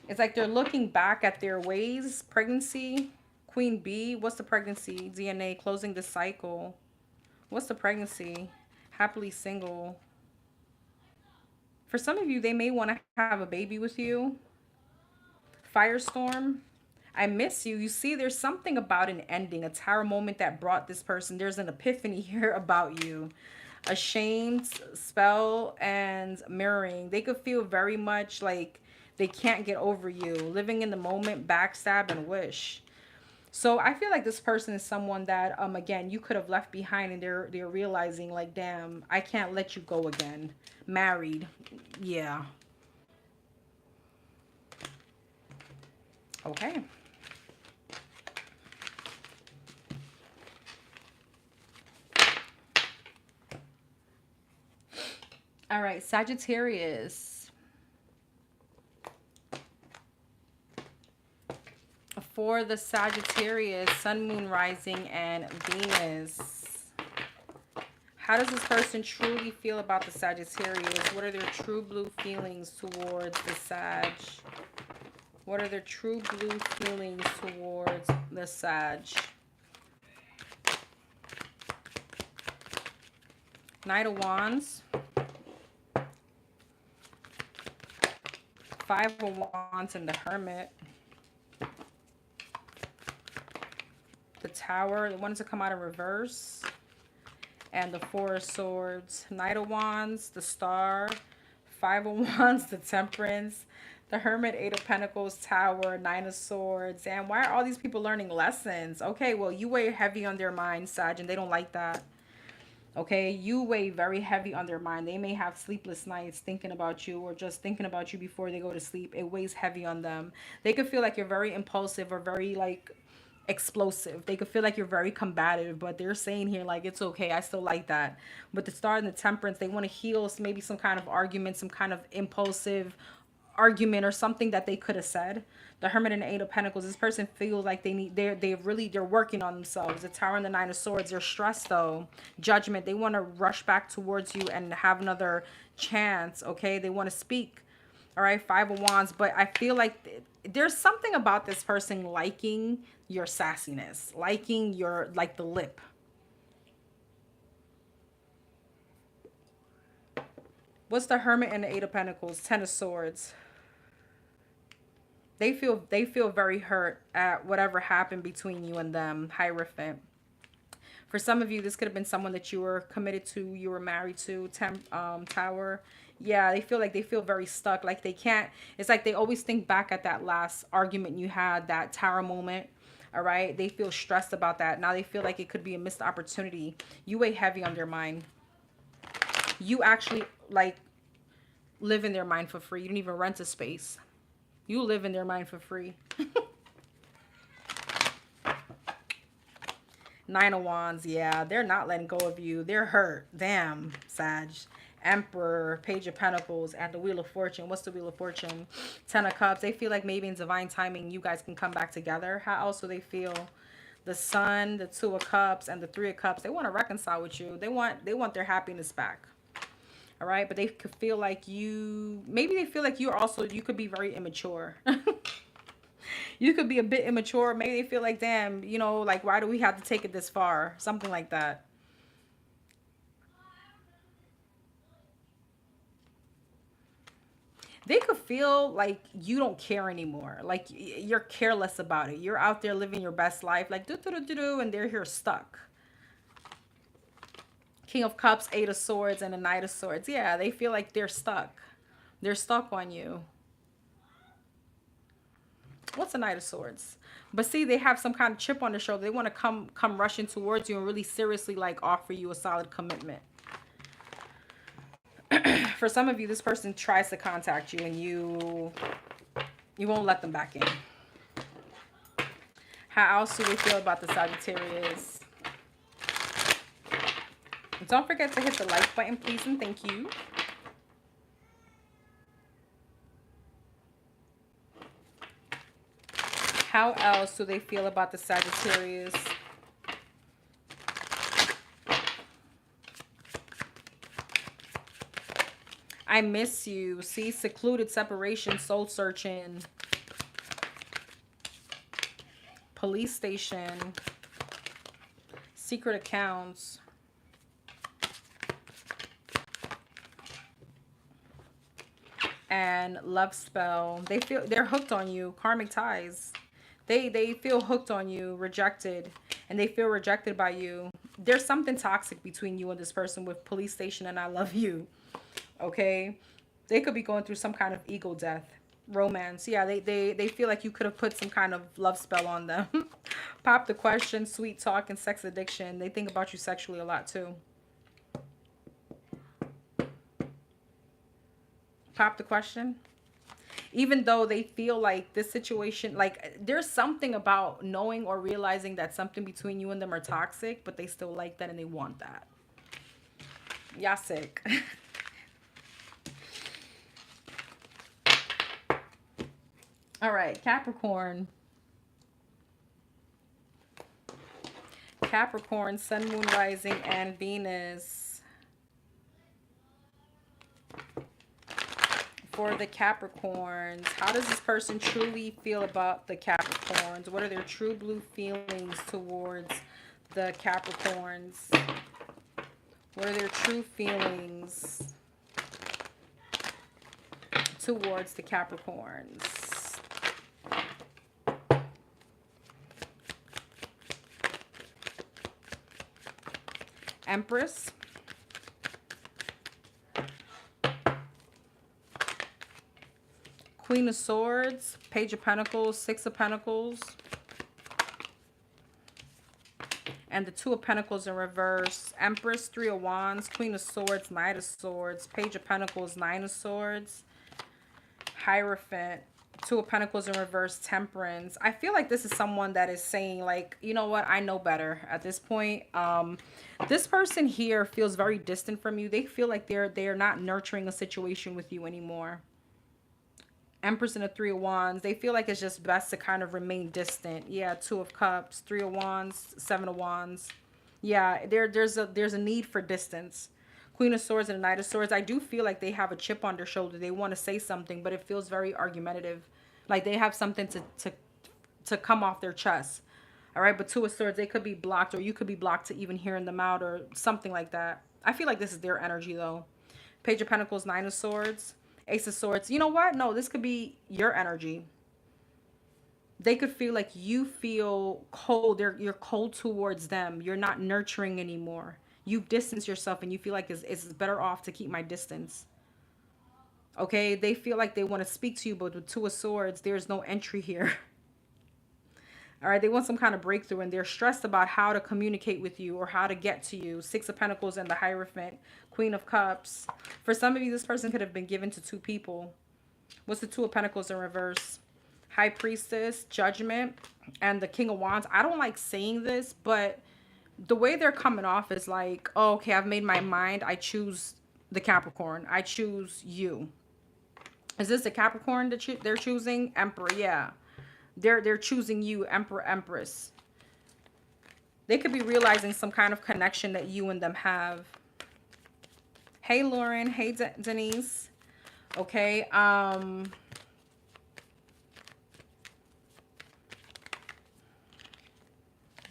S1: It's like they're looking back at their ways. Pregnancy, Queen Bee. What's the pregnancy? DNA, closing the cycle. What's the pregnancy? Happily single. For some of you, they may want to have a baby with you. Firestorm. I miss you. You see, there's something about an ending, a tower moment that brought this person. There's an epiphany here about you. Ashamed, spell, and mirroring. They could feel very much like they can't get over you. Living in the moment, backstab, and wish. So I feel like this person is someone that, again, you could have left behind, and they're realizing like, damn, I can't let you go again. Married. Yeah. Okay. All right, Sagittarius. For the Sagittarius, Sun, Moon, Rising, and Venus. How does this person truly feel about the Sagittarius? What are their true blue feelings towards the Sag? What are their true blue feelings towards the Sag? Knight of Wands. Five of Wands and the Hermit. The Tower, the ones that come out in reverse. And the Four of Swords. Knight of Wands, the Star. Five of Wands, the Temperance. The Hermit, Eight of Pentacles, Tower, Nine of Swords. And why are all these people learning lessons? Okay, well, you weigh heavy on their mind, Sag, and they don't like that. Okay, you weigh very heavy on their mind. They may have sleepless nights thinking about you, or just thinking about you before they go to sleep. It weighs heavy on them. They could feel like you're very impulsive or very like explosive. They could feel like you're very combative, but they're saying here like, it's okay, I still like that. But the Star and the Temperance, they want to heal maybe some kind of argument, some kind of impulsive argument or something that they could have said. The Hermit and the Eight of Pentacles, this person feels like they're working on themselves. The Tower and the Nine of Swords, they're stressed though. Judgment, they want to rush back towards you and have another chance. Okay, they want to speak. All right, Five of Wands, but I feel like there's something about this person liking your sassiness, liking your, like, the lip. What's the Hermit and the Eight of Pentacles? Ten of Swords. They feel very hurt at whatever happened between you and them. Hierophant. For some of you, this could have been someone that you were committed to, you were married to. Tower. Yeah, they feel very stuck. Like they can't, it's like they always think back at that last argument you had, that Tower moment. All right. They feel stressed about that. Now they feel like it could be a missed opportunity. You weigh heavy on their mind. You actually like live in their mind for free. You don't even rent a space. You live in their mind for free. Nine of Wands. Yeah, they're not letting go of you. They're hurt. Damn, Sag. Emperor, Page of Pentacles, and the Wheel of Fortune. What's the Wheel of Fortune? Ten of Cups. They feel like maybe in divine timing you guys can come back together. How else do they feel? The Sun, the Two of Cups, and the Three of Cups. They want to reconcile with you. They want their happiness back. All right, but they could feel like maybe they feel like you could be very immature. You could be a bit immature. Maybe they feel like, damn, you know, like, why do we have to take it this far? Something like that. They could feel like you don't care anymore. Like you're careless about it. You're out there living your best life, like do, and they're here stuck. King of Cups, Eight of Swords, and a Knight of Swords. Yeah, they feel like they're stuck. They're stuck on you. What's a Knight of Swords? But see, they have some kind of chip on their shoulder. They want to come rushing towards you and really seriously like offer you a solid commitment. For some of you, this person tries to contact you and you won't let them back in. How else do we feel about the Sagittarius? Don't forget to hit the like button, please, and thank you. How else do they feel about the Sagittarius? I miss you. See, secluded, separation, soul searching. Police station. Secret accounts. and love spell. They're hooked on you. Karmic ties. They feel hooked on you, rejected, and they feel rejected by you. There's something toxic between you and this person with police station and I love you. Okay? They could be going through some kind of ego death. Romance. Yeah, they feel like you could have put some kind of love spell on them. Pop the question, sweet talk, and sex addiction. They think about you sexually a lot too. Pop the question. Even though they feel like this situation, like there's something about knowing or realizing that something between you and them are toxic, but they still like that and they want that. Y'all sick. All right, Capricorn. Capricorn, Sun, Moon, Rising, and Venus. For the Capricorns, how does this person truly feel about the Capricorns? What are their true blue feelings towards the Capricorns? What are their true feelings towards the Capricorns? Empress. Queen of Swords, Page of Pentacles, Six of Pentacles, and the Two of Pentacles in reverse. Empress, Three of Wands, Queen of Swords, Knight of Swords, Page of Pentacles, Nine of Swords, Hierophant, Two of Pentacles in reverse, Temperance. I feel like this is someone that is saying, like, you know what, I know better at this point. This person here feels very distant from you. They feel like they're not nurturing a situation with you anymore. Empress and the Three of Wands. They feel like it's just best to kind of remain distant. Yeah, Two of Cups, Three of Wands, Seven of Wands. Yeah, there's a need for distance. Queen of Swords and the Knight of Swords. I do feel like they have a chip on their shoulder. They want to say something, but it feels very argumentative. Like they have something to come off their chest. All right, but Two of Swords, they could be blocked, or you could be blocked to even hearing them out or something like that. I feel like this is their energy though. Page of Pentacles, Nine of Swords. Ace of Swords. You know what? No, this could be your energy. They could feel like you feel cold. You're cold towards them. You're not nurturing anymore. You've distanced yourself and you feel like it's better off to keep my distance. Okay? They feel like they want to speak to you, but with Two of Swords, there's no entry here. All right, they want some kind of breakthrough and they're stressed about how to communicate with you or how to get to you. Six of Pentacles and the Hierophant, Queen of Cups. For some of you, this person could have been given to two people. What's the Two of Pentacles in reverse? High Priestess, Judgment, and the King of Wands. I don't like saying this, but the way they're coming off is like, oh, okay, I've made my mind. I choose the Capricorn. I choose you. Is this the Capricorn that they're choosing? Emperor, yeah. They're choosing you, Emperor, Empress. They could be realizing some kind of connection that you and them have. Hey, Lauren. Hey, Denise. Okay.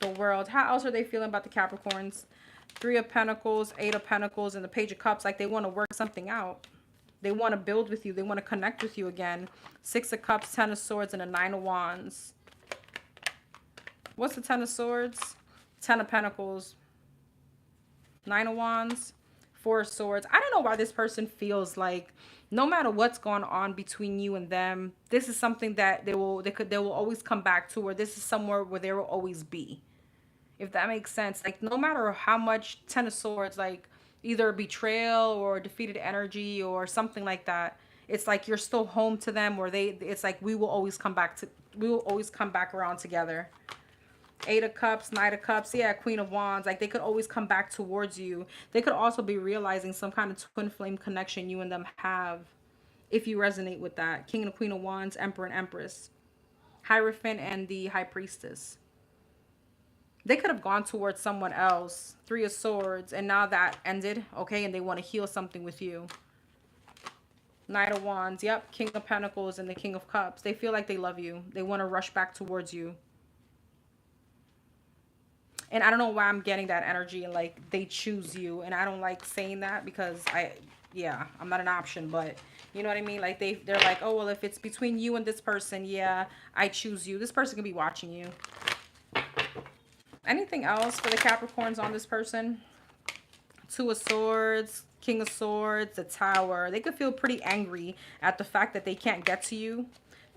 S1: The World. How else are they feeling about the Capricorns? Three of Pentacles, Eight of Pentacles, and the Page of Cups. Like they want to work something out. They want to build with you. They want to connect with you again. Six of Cups, Ten of Swords, and a Nine of Wands. What's the Ten of Swords? Ten of Pentacles. Nine of Wands. Four of Swords. I don't know why this person feels like no matter what's going on between you and them, this is something that they will always come back to, or this is somewhere where they will always be. If that makes sense. Like no matter how much Ten of Swords, like either betrayal or defeated energy or something like that, it's like you're still home to them, or it's like we will always come back around together. Eight of Cups, Knight of Cups, yeah, Queen of Wands. Like they could always come back towards you. They could also be realizing some kind of twin flame connection you and them have, if you resonate with that. King and Queen of Wands, Emperor and Empress, Hierophant and the High Priestess. They could have gone towards someone else. Three of Swords. And now that ended. Okay. And they want to heal something with you. Knight of Wands. Yep. King of Pentacles and the King of Cups. They feel like they love you. They want to rush back towards you. And I don't know why I'm getting that energy. And like they choose you. And I don't like saying that because yeah, I'm not an option, but you know what I mean? Like they're like, oh, well, if it's between you and this person, yeah, I choose you. This person can be watching you. Anything else for the Capricorns on this person? Two of Swords, King of Swords, the Tower. They could feel pretty angry at the fact that they can't get to you.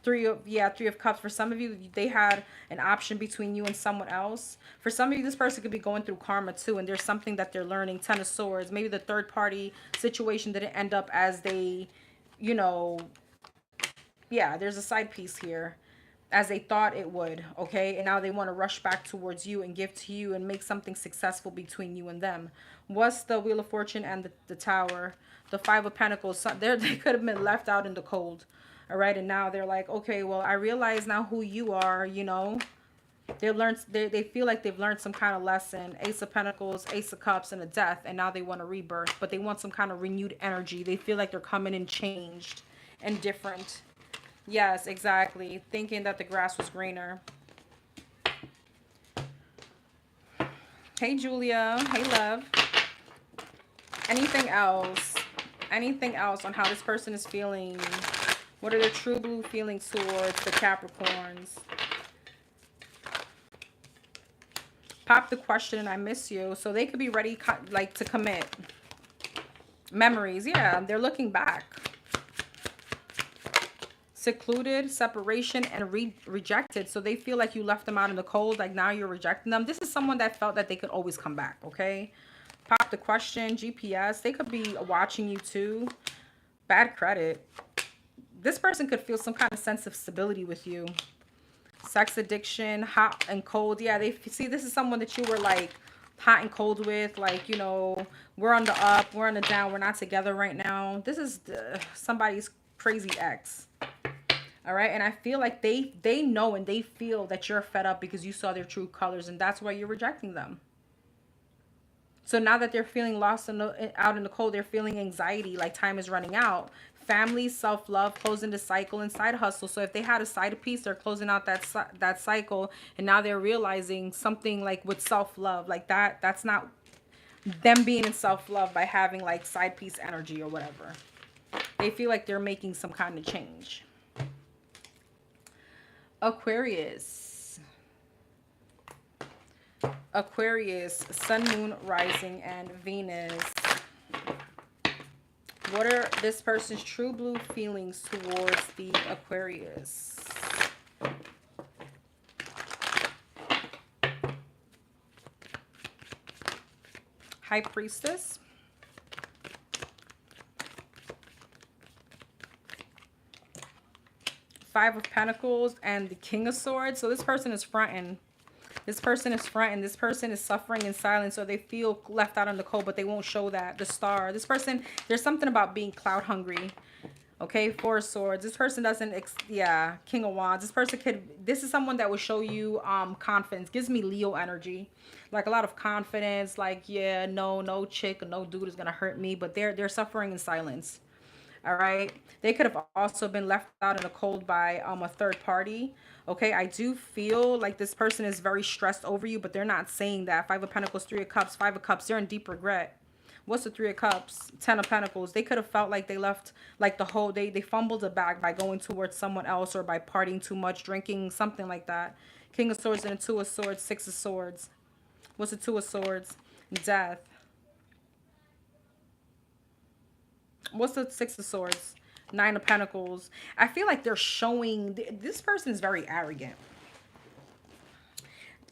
S1: Three of Cups. For some of you, they had an option between you and someone else. For some of you, this person could be going through karma too, and there's something that they're learning. Ten of Swords. Maybe the third party situation didn't end up as they, you know, yeah, there's a side piece here, as they thought it would, okay? And now they want to rush back towards you and give to you and make something successful between you and them. What's the Wheel of Fortune and the Tower? The Five of Pentacles. So they could have been left out in the cold, all right? And now they're like, okay, well, I realize now who you are, you know? They feel like they've learned some kind of lesson. Ace of Pentacles, Ace of Cups, and a Death. And now they want a rebirth, but they want some kind of renewed energy. They feel like they're coming in changed and different. Yes, exactly. Thinking that the grass was greener. Hey, Julia. Hey, love. Anything else? Anything else on how this person is feeling? What are their true blue feelings towards the Capricorns? Pop the question and I miss you. So they could be ready like to commit. Memories. Yeah, they're looking back. Secluded, separation, and rejected. So they feel like you left them out in the cold, like now you're rejecting them. This is someone that felt that they could always come back, okay? Pop the question, GPS. They could be watching you too. Bad credit. This person could feel some kind of sense of stability with you. Sex addiction, hot and cold. Yeah, they see this is someone that you were like hot and cold with, like, you know, we're on the up, we're on the down, we're not together right now. This is somebody's crazy ex. All right, and I feel like they know and they feel that you're fed up because you saw their true colors, and that's why you're rejecting them. So now that they're feeling lost out in the cold, they're feeling anxiety, like time is running out. Family, self-love, closing the cycle, and side hustle. So if they had a side piece, they're closing out that cycle, and now they're realizing something like with self-love, like that's not them being in self-love by having like side piece energy or whatever. They feel like they're making some kind of change. Aquarius. Aquarius, Sun, Moon, Rising, and Venus. What are this person's true blue feelings towards the Aquarius? High Priestess. Five of Pentacles and the King of Swords. So this person is fronting. This person is fronting. This person is suffering in silence, so they feel left out in the cold, but they won't show that. The Star. This person, there's something about being cloud hungry. Okay, Four of Swords. This person doesn't, yeah, King of Wands. This person this is someone that will show you confidence. Gives me Leo energy. Like a lot of confidence, like, yeah, no chick, no dude is going to hurt me, but they're suffering in silence. All right, they could have also been left out in the cold by a third party. Okay, I do feel like this person is very stressed over you, but they're not saying that. Five of Pentacles, Three of Cups, Five of Cups. They're in deep regret. What's the Three of Cups? Ten of Pentacles. They could have felt like they left like the whole they fumbled the bag by going towards someone else or by partying too much, drinking, something like that. King of Swords and a Two of Swords, Six of Swords. What's the Two of Swords? Death. What's the Six of Swords? Nine of Pentacles. I feel like they're showing, this person is very arrogant.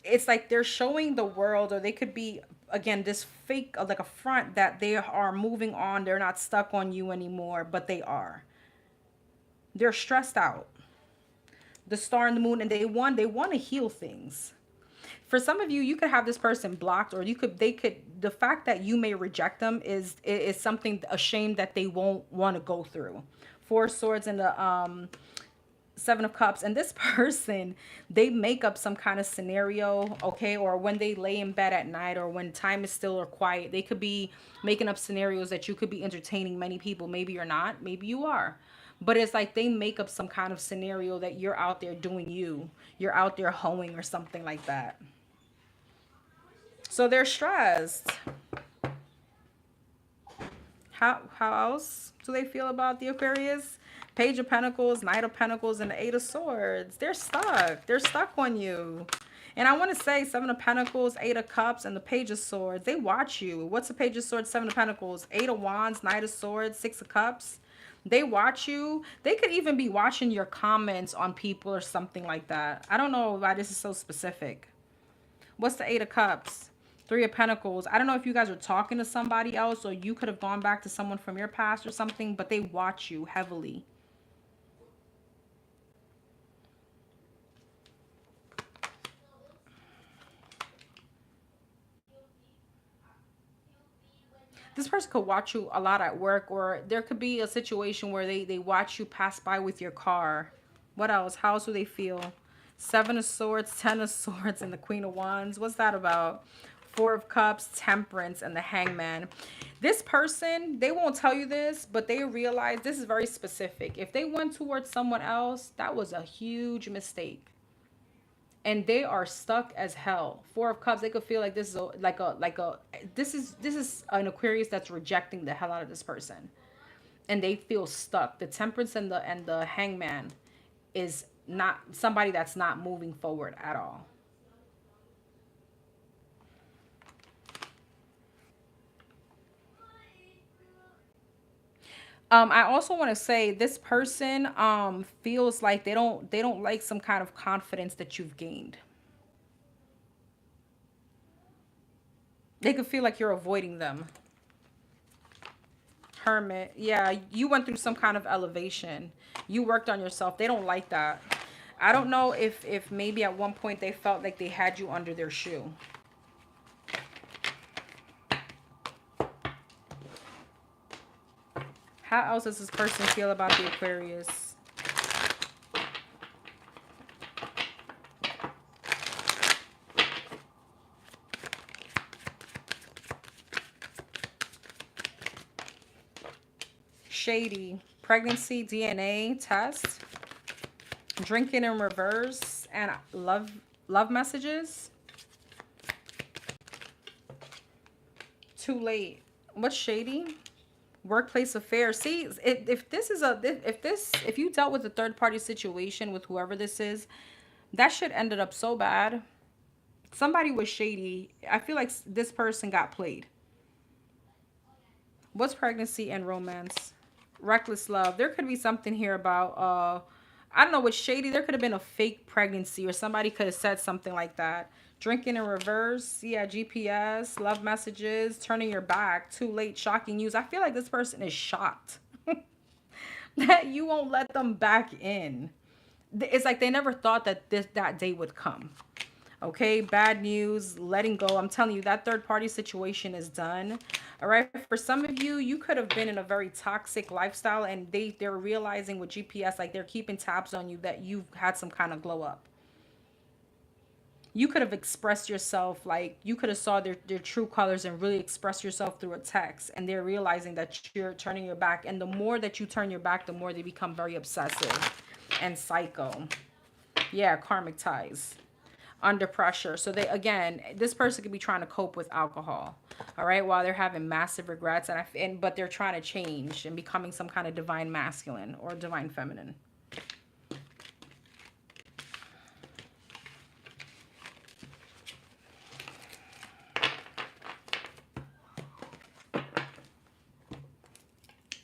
S1: It's like they're showing the world, or they could be, again, this fake, like a front that they are moving on. They're not stuck on you anymore, but they are. They're stressed out. The Star and the Moon, and they want to heal things. For some of you, you could have this person blocked, or the fact that you may reject them is something, a shame that they won't want to go through. Four of Swords and the Seven of Cups. And this person, they make up some kind of scenario, okay? Or when they lay in bed at night, or when time is still or quiet, they could be making up scenarios that you could be entertaining many people. Maybe you're not, maybe you are. But it's like they make up some kind of scenario that you're out there doing you. You're out there hoeing or something like that. So they're stressed. How else do they feel about the Aquarius? Page of Pentacles, Knight of Pentacles, and the Eight of Swords. They're stuck. They're stuck on you. And I want to say Seven of Pentacles, Eight of Cups, and the Page of Swords. They watch you. What's the Page of Swords, Seven of Pentacles, Eight of Wands, Knight of Swords, Six of Cups? They watch you. They could even be watching your comments on people or something like that. I don't know why this is so specific. What's the Eight of Cups? Three of Pentacles. I don't know if you guys are talking to somebody else or you could have gone back to someone from your past or something, but they watch you heavily. This person could watch you a lot at work, or there could be a situation where they watch you pass by with your car. What else? How else do they feel? Seven of Swords, Ten of Swords, and the Queen of Wands. What's that about? Four of Cups, Temperance, and the Hangman. This person, they won't tell you this, but they realize this is very specific. If they went towards someone else, that was a huge mistake. And they are stuck as hell. Four of Cups, they could feel like this is this is an Aquarius that's rejecting the hell out of this person. And they feel stuck. The Temperance and the Hangman is not somebody that's not moving forward at all. I also want to say this person feels like they don't like some kind of confidence that you've gained. They could feel like you're avoiding them. Hermit. Yeah, you went through some kind of elevation. You worked on yourself. They don't like that. I don't know if maybe at one point they felt like they had you under their shoe. How else does this person feel about the Aquarius? Shady. Pregnancy DNA test. Drinking in reverse. And love messages. Too late. What's shady? Workplace affairs. See, if you dealt with a third party situation with whoever this is, that shit ended up so bad. Somebody was shady. I feel like this person got played. What's pregnancy and romance? Reckless love. There could be something here about I don't know what's shady. There could have been a fake pregnancy or somebody could have said something like that. Drinking in reverse. Yeah, GPS. Love messages. Turning your back. Too late. Shocking news. I feel like this person is shocked that you won't let them back in. It's like they never thought that that day would come. Okay, bad news, letting go. I'm telling you, that third party situation is done. All right, for some of you, you could have been in a very toxic lifestyle and they're realizing with GPS, like they're keeping tabs on you, that you've had some kind of glow up. You could have expressed yourself, like you could have saw their true colors and really expressed yourself through a text, and they're realizing that you're turning your back. And the more that you turn your back, the more they become very obsessive and psycho. Yeah, karmic ties. Under pressure. So they, again, this person could be trying to cope with alcohol, all right, while they're having massive regrets, but they're trying to change and becoming some kind of divine masculine or divine feminine.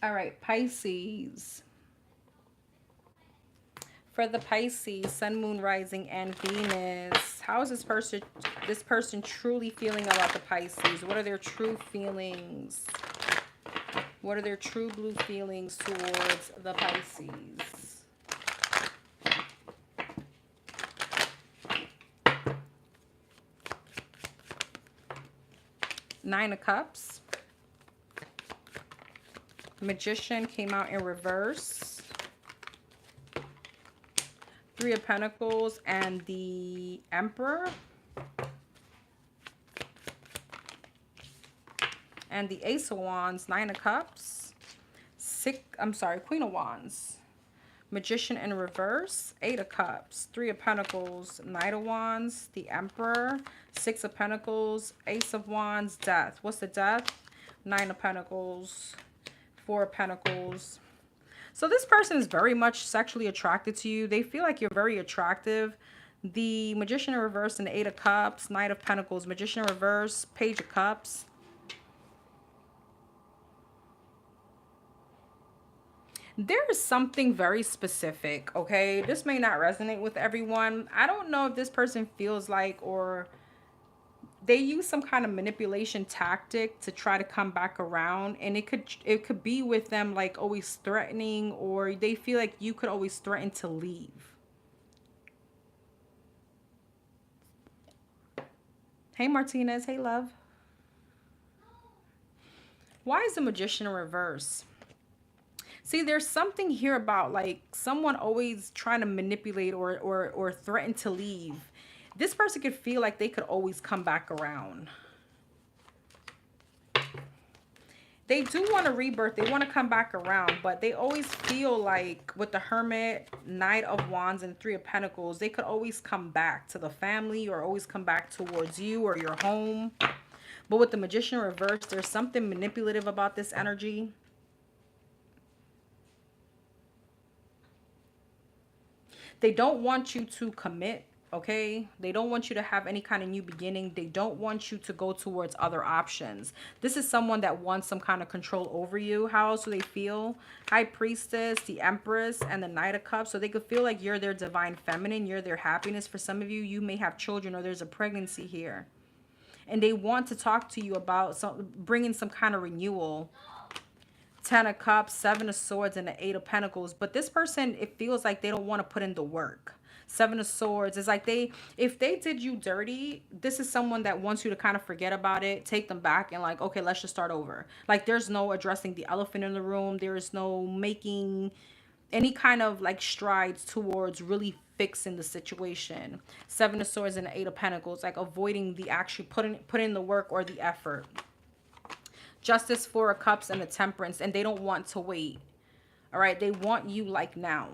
S1: All right, Pisces. For the Pisces, Sun, Moon, Rising, and Venus. How is this person truly feeling about the Pisces? What are their true feelings? What are their true blue feelings towards the Pisces? Nine of Cups. Magician came out in reverse. Three of Pentacles and the Emperor. And the Ace of Wands, Nine of Cups. Queen of Wands. Magician in reverse, Eight of Cups. Three of Pentacles, Knight of Wands, the Emperor. Six of Pentacles, Ace of Wands, Death. What's the Death? Nine of Pentacles. Four of Pentacles. So this person is very much sexually attracted to you. They feel like you're very attractive. The Magician in reverse and the Eight of Cups, Knight of Pentacles, Magician in reverse, Page of Cups. There is something very specific, okay? This may not resonate with everyone. I don't know if this person feels like, or they use some kind of manipulation tactic to try to come back around, and it could be with them like always threatening, or they feel like you could always threaten to leave. Hey Martinez, hey love. Why is the Magician in reverse? See, there's something here about like someone always trying to manipulate or threaten to leave. This person could feel like they could always come back around. They do want a rebirth. They want to come back around, but they always feel like with the Hermit, Knight of Wands, and Three of Pentacles, they could always come back to the family or always come back towards you or your home. But with the Magician reverse, there's something manipulative about this energy. They don't want you to commit, okay? They don't want you to have any kind of new beginning. They don't want you to go towards other options. This is someone that wants some kind of control over you. How else do they feel? High Priestess, the Empress, and the Knight of Cups. So they could feel like you're their divine feminine. You're their happiness. For some of you, you may have children or there's a pregnancy here. And they want to talk to you about bringing some kind of renewal. Ten of Cups, Seven of Swords, and the Eight of Pentacles. But this person, it feels like they don't want to put in the work. Seven of Swords is like if they did you dirty, this is someone that wants you to kind of forget about it, take them back, and like, okay, let's just start over. Like there's no addressing the elephant in the room. There is no making any kind of like strides towards really fixing the situation. Seven of Swords and the Eight of Pentacles, like avoiding the actually put in the work or the effort. Justice, Four of Cups, and the Temperance, and they don't want to wait. All right, they want you like now.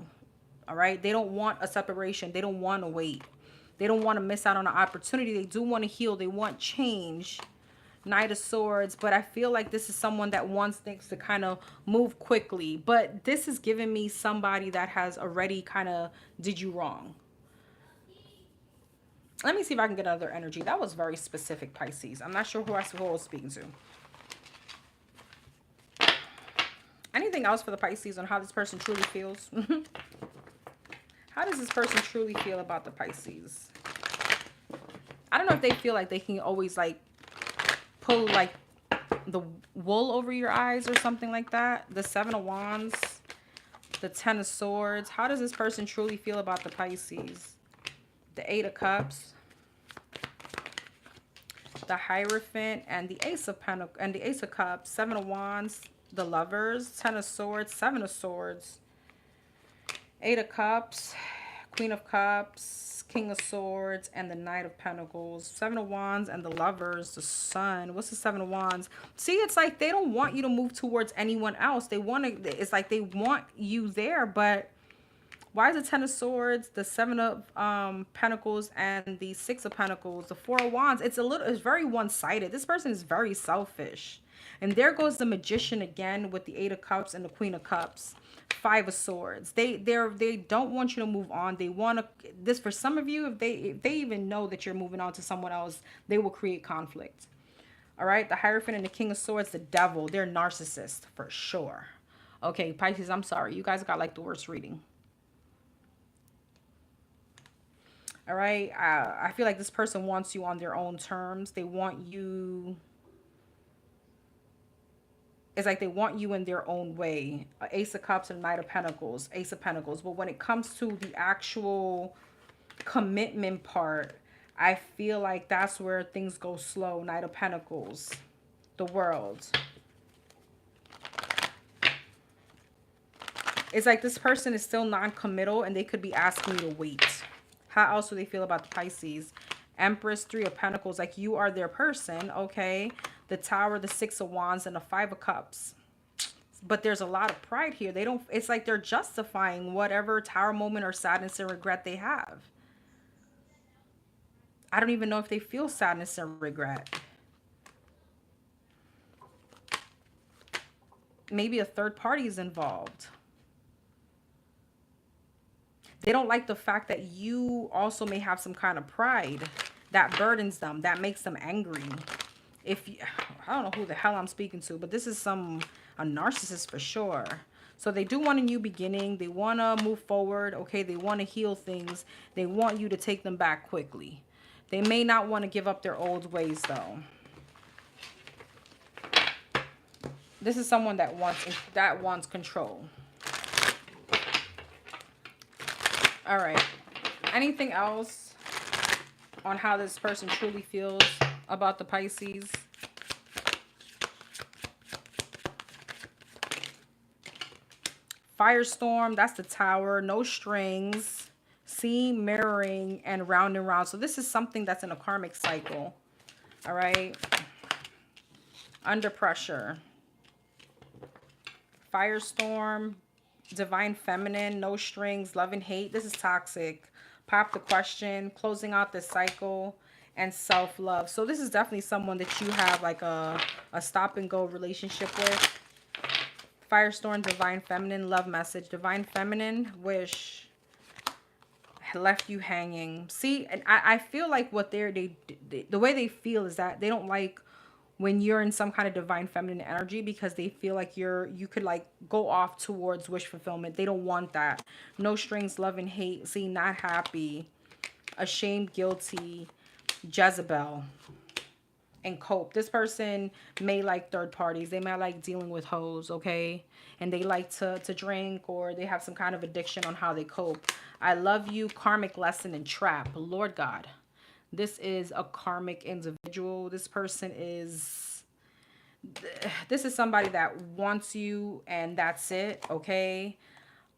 S1: All right, they don't want a separation. They don't want to wait. They don't want to miss out on an opportunity. They do want to heal. They want change. Knight of Swords, but I feel like this is someone that wants things to kind of move quickly. But this is giving me somebody that has already kind of did you wrong. Let me see if I can get another energy. That was very specific, Pisces. I'm not sure who I was speaking to. Anything else for the Pisces on how this person truly feels? How does this person truly feel about the Pisces? I don't know if they feel like they can always like pull like the wool over your eyes or something like that. The Seven of Wands, the Ten of Swords. How does this person truly feel about the Pisces? The Eight of Cups, the Hierophant, and the Ace of Pentacles and the Ace of Cups. Seven of Wands, the Lovers, Ten of Swords, Seven of Swords, Eight of Cups, Queen of Cups, King of Swords, and the Knight of Pentacles. Seven of Wands and the Lovers, the Sun. What's the Seven of Wands? See, it's like they don't want you to move towards anyone else. They want to, it's like they want you there, but why is the Ten of Swords, the Seven of Pentacles, and the Six of Pentacles, the Four of Wands? It's very one-sided. This person is very selfish. And there goes the Magician again with the Eight of Cups and the Queen of Cups. Five of Swords. They don't want you to move on. They want to, this for some of you, if they even know that you're moving on to someone else, they will create conflict. All right, the Hierophant and the King of Swords, the Devil. They're narcissists for sure. Okay, Pisces, I'm sorry. You guys got like the worst reading. All right, I feel like this person wants you on their own terms. They want you, it's like they want you in their own way. Ace of Cups and Knight of Pentacles, Ace of Pentacles. But when it comes to the actual commitment part, I feel like that's where things go slow. Knight of Pentacles, the World. It's like this person is still non-committal and they could be asking you to wait. How else do they feel about the Pisces? Empress, Three of Pentacles, like you are their person, okay? The Tower, the Six of Wands, and the Five of Cups. But there's a lot of pride here. They don't, it's like they're justifying whatever Tower moment or sadness and regret they have. I don't even know if they feel sadness and regret. maybe a third party is involved. They don't like the fact that you also may have some kind of pride that burdens them, that makes them angry. If you, I don't know who the hell I'm speaking to, but this is a narcissist for sure. So they do want a new beginning. They want to move forward. Okay, they want to heal things. They want you to take them back quickly. They may not want to give up their old ways though. This is someone that wants control. All right. Anything else on how this person truly feels about the Pisces? Firestorm, that's the Tower. No strings. See, mirroring, and round and round. So this is something that's in a karmic cycle. All right. Under pressure. Firestorm. Divine feminine, no strings, love and hate. This is toxic. Pop the question, closing out the cycle, and self-love. So this is definitely someone that you have like a stop and go relationship with. Firestorm, divine feminine, love message. Divine feminine, wish left you hanging. See, and I feel like what the way they feel is that they don't like when you're in some kind of divine feminine energy, because they feel like you could like go off towards wish fulfillment. They don't want that. No strings, love and hate. See, not happy, ashamed, guilty, Jezebel, and cope. This person may like third parties. They might like dealing with hoes, okay? And they like to drink, or they have some kind of addiction on how they cope. I love you, karmic lesson, and trap. Lord God. This is a karmic individual. This person is, this is somebody that wants you and that's it, okay?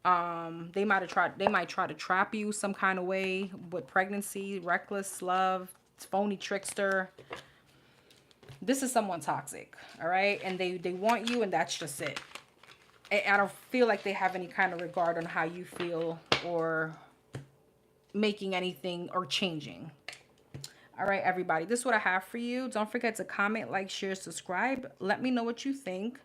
S1: They might try to trap you some kind of way with pregnancy, reckless love, phony trickster. This is someone toxic, all right? And they want you and that's just it. I don't feel like they have any kind of regard on how you feel or making anything or changing. All right, everybody, this is what I have for you. Don't forget to comment, like, share, subscribe. Let me know what you think.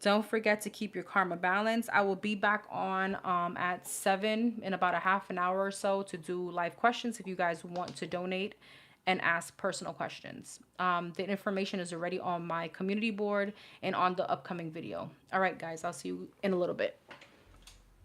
S1: Don't forget to keep your karma balanced. I will be back on at 7 in about a half an hour or so to do live questions if you guys want to donate and ask personal questions. The information is already on my community board and on the upcoming video. All right, guys, I'll see you in a little bit.